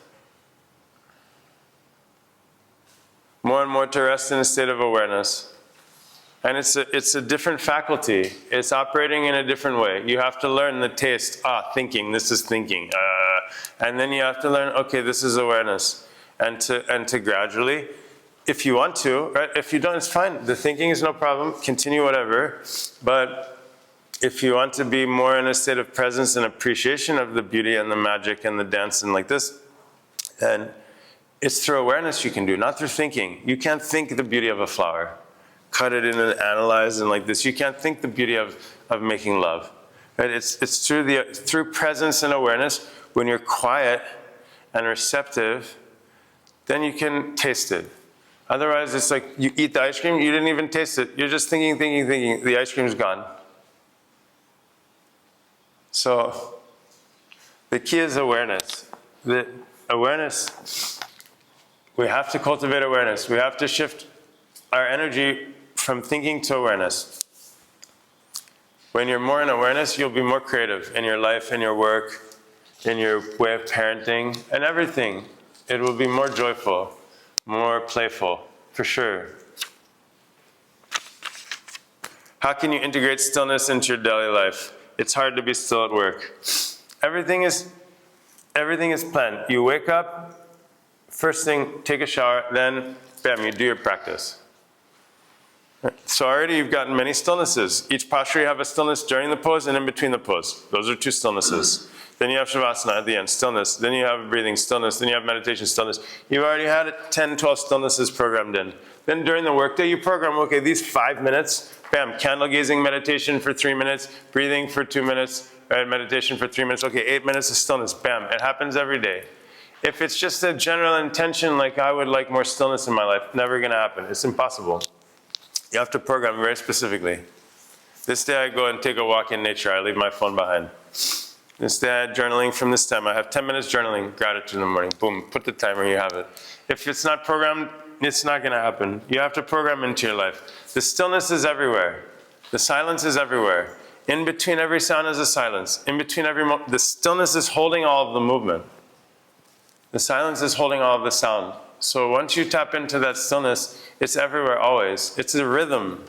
More and more to rest in a state of awareness. And it's a different faculty. It's operating in a different way. You have to learn the taste. Thinking, this is thinking. And then you have to learn, okay, this is awareness. And to gradually, if you want to, right? If you don't, it's fine. The thinking is no problem. Continue whatever. But if you want to be more in a state of presence and appreciation of the beauty and the magic and the dance and like this, then it's through awareness you can do, not through thinking. You can't think the beauty of a flower. Cut it in and analyze and like this. You can't think the beauty of making love. Right? It's through presence and awareness. When you're quiet and receptive, then you can taste it. Otherwise, it's like you eat the ice cream, you didn't even taste it. You're just thinking, the ice cream's gone. So, the key is awareness. The awareness, we have to cultivate awareness. We have to shift our energy from thinking to awareness. When you're more in awareness, you'll be more creative in your life, in your work, in your way of parenting, and everything. It will be more joyful, more playful, for sure. How can you integrate stillness into your daily life? It's hard to be still at work. Everything is planned. You wake up, first thing, take a shower, then, bam, you do your practice. So already you've gotten many stillnesses. Each posture you have a stillness during the pose and in between the pose. Those are 2 stillnesses. Then you have Shavasana at the end, stillness. Then you have breathing, stillness. Then you have meditation, stillness. You've already had 10, 12 stillnesses programmed in. Then during the workday, you program, okay, these 5 minutes, bam, candle gazing meditation for 3 minutes, breathing for 2 minutes, meditation for 3 minutes. Okay, 8 minutes of stillness, bam. It happens every day. If it's just a general intention, like I would like more stillness in my life, never gonna happen. It's impossible. You have to program very specifically. This day I go and take a walk in nature. I leave my phone behind. This day I journaling from this time. I have 10 minutes journaling, gratitude in the morning. Boom, put the timer, you have it. If it's not programmed, it's not gonna happen. You have to program into your life. The stillness is everywhere. The silence is everywhere. In between every sound is a silence. In between the stillness is holding all of the movement. The silence is holding all of the sound. So once you tap into that stillness, it's everywhere always. It's a rhythm.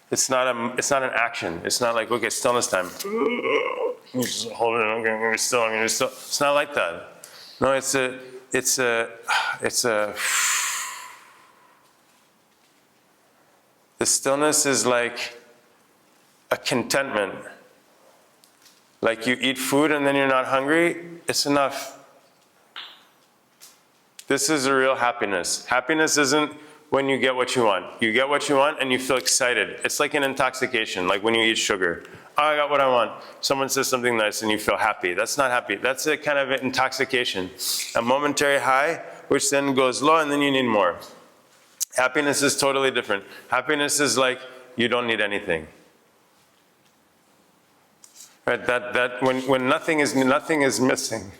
It's not an action. It's not like, okay, stillness time. You just hold it, I'm gonna be still, I'm gonna be still. It's not like that. No, the stillness is like a contentment. Like you eat food and then you're not hungry, it's enough. This is a real happiness. Happiness isn't when you get what you want. You get what you want and you feel excited. It's like an intoxication, like when you eat sugar. Oh, I got what I want. Someone says something nice and you feel happy. That's not happy. That's a kind of intoxication. A momentary high, which then goes low and then you need more. Happiness is totally different. Happiness is like you don't need anything. Right? When nothing is missing.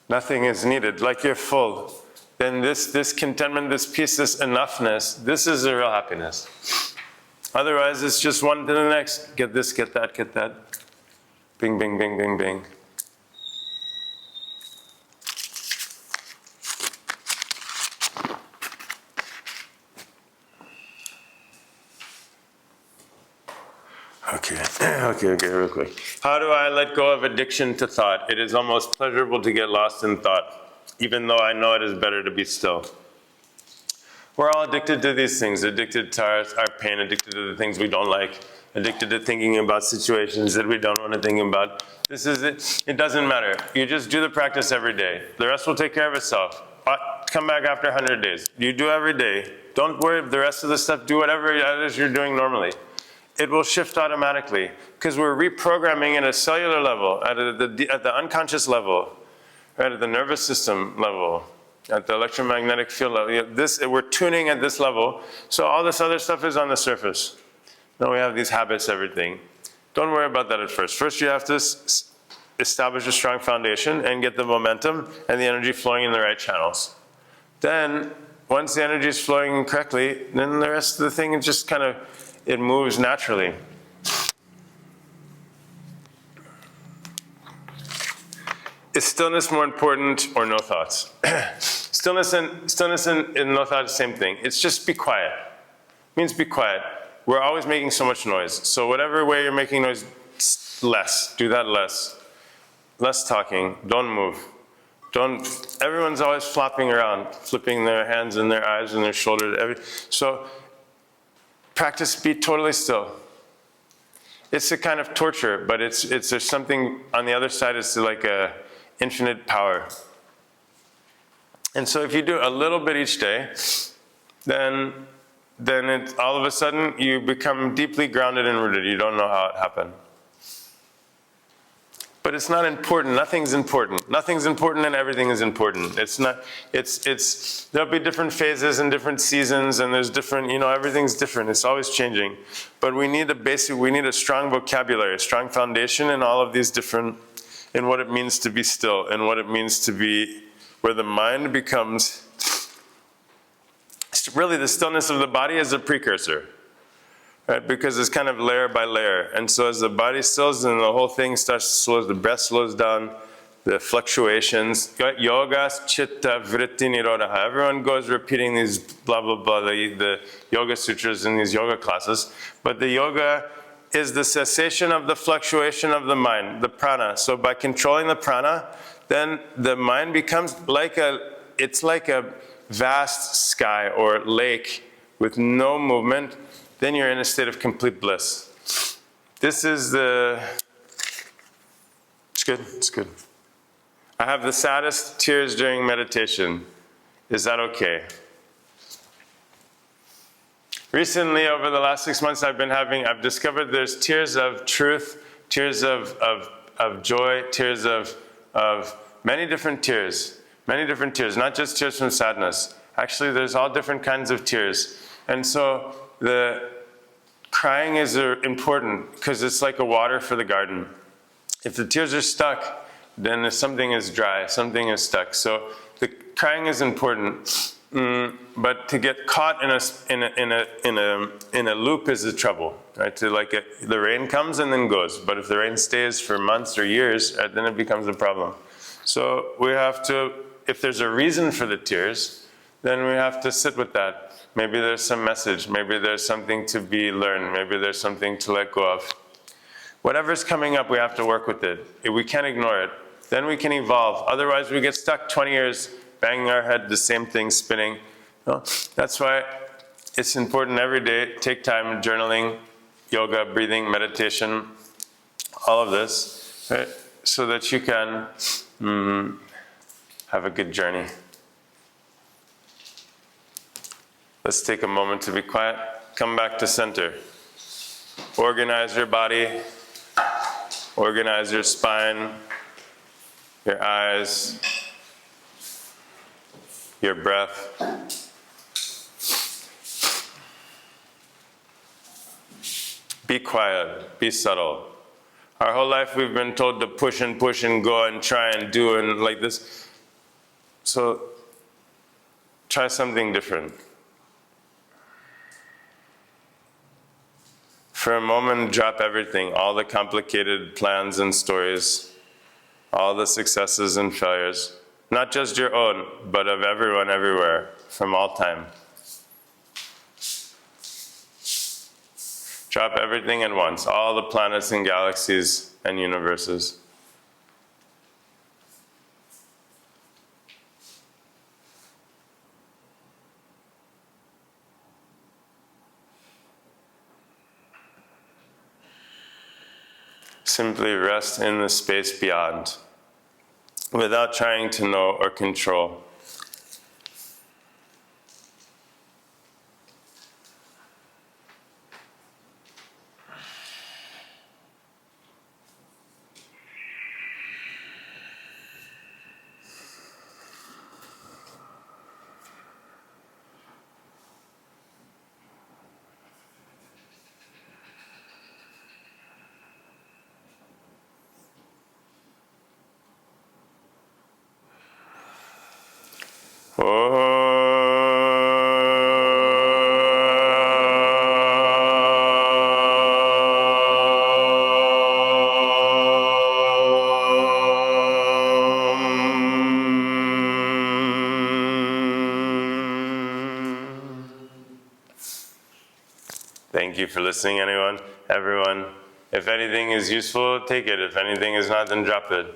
Nothing is needed, like you're full. Then this contentment, this peace, this enoughness, this is the real happiness. Otherwise, it's just one to the next. Get this, get that, get that. Bing, bing, bing, bing, bing. Okay, real quick. How do I let go of addiction to thought? It is almost pleasurable to get lost in thought, even though I know it is better to be still. We're all addicted to these things, addicted to our pain, addicted to the things we don't like, addicted to thinking about situations that we don't want to think about. This is it. It doesn't matter. You just do the practice every day. The rest will take care of itself. Come back after 100 days. You do every day. Don't worry, the rest of the stuff, do whatever it is you're doing normally. It will shift automatically because we're reprogramming at a cellular level, at the unconscious level, right, at the nervous system level, at the electromagnetic field level. We're tuning at this level, so all this other stuff is on the surface. Now we have these habits, everything. Don't worry about that at first. First you have to establish a strong foundation and get the momentum and the energy flowing in the right channels. Then, once the energy is flowing correctly, then the rest of the thing is just kind of, it moves naturally. Is stillness more important or no thoughts? Stillness and no thoughts, same thing. It's just be quiet. It means be quiet. We're always making so much noise. So whatever way you're making noise, less. Do that less. Less talking. Don't move. Everyone's always flopping around, flipping their hands and their eyes and their shoulders. So practice be totally still. It's a kind of torture, but there's something on the other side. It's like a infinite power. And so if you do a little bit each day, then then all of a sudden you become deeply grounded and rooted. You don't know how it happened. But it's not important. Nothing's important. Nothing's important and everything is important. It's not, there'll be different phases and different seasons and there's different, everything's different. It's always changing. But we need a strong vocabulary, a strong foundation in all of these different, in what it means to be still, and what it means to be, where the mind becomes, really the stillness of the body is a precursor. Right? Because it's kind of layer by layer. And so as the body stills and the whole thing starts to slow, the breath slows down, the fluctuations. Yogas, chitta, vritti, nirodha. Everyone goes repeating these blah, blah, blah, the yoga sutras in these yoga classes. But the yoga is the cessation of the fluctuation of the mind, the prana. So by controlling the prana, then the mind becomes it's like a vast sky or lake with no movement. Then you're in a state of complete bliss. It's good, it's good. I have the saddest tears during meditation. Is that okay? Recently, over the last 6 months, I've discovered there's tears of truth, tears of joy, tears of many different tears, not just tears from sadness. Actually, there's all different kinds of tears. And so, the crying is important because it's like a water for the garden. If the tears are stuck, then something is dry, something is stuck. So the crying is important, but to get caught in a loop is the trouble, right? The rain comes and then goes, but if the rain stays for months or years, then it becomes a problem. So we have to, if there's a reason for the tears, then we have to sit with that. Maybe there's some message, maybe there's something to be learned, maybe there's something to let go of. Whatever's coming up, we have to work with it. If we can't ignore it, then we can evolve. Otherwise, we get stuck 20 years banging our head, the same thing spinning. That's why it's important every day, take time, journaling, yoga, breathing, meditation, all of this, right? So that you can have a good journey. Let's take a moment to be quiet. Come back to center. Organize your body. Organize your spine, your eyes, your breath. Be quiet. Be subtle. Our whole life we've been told to push and go and try and do and like this. So try something different. For a moment, drop everything, all the complicated plans and stories, all the successes and failures, not just your own, but of everyone everywhere, from all time. Drop everything at once, all the planets and galaxies and universes. Simply rest in the space beyond, without trying to know or control. Thank you for listening, everyone. If anything is useful, take it. If anything is not, then drop it.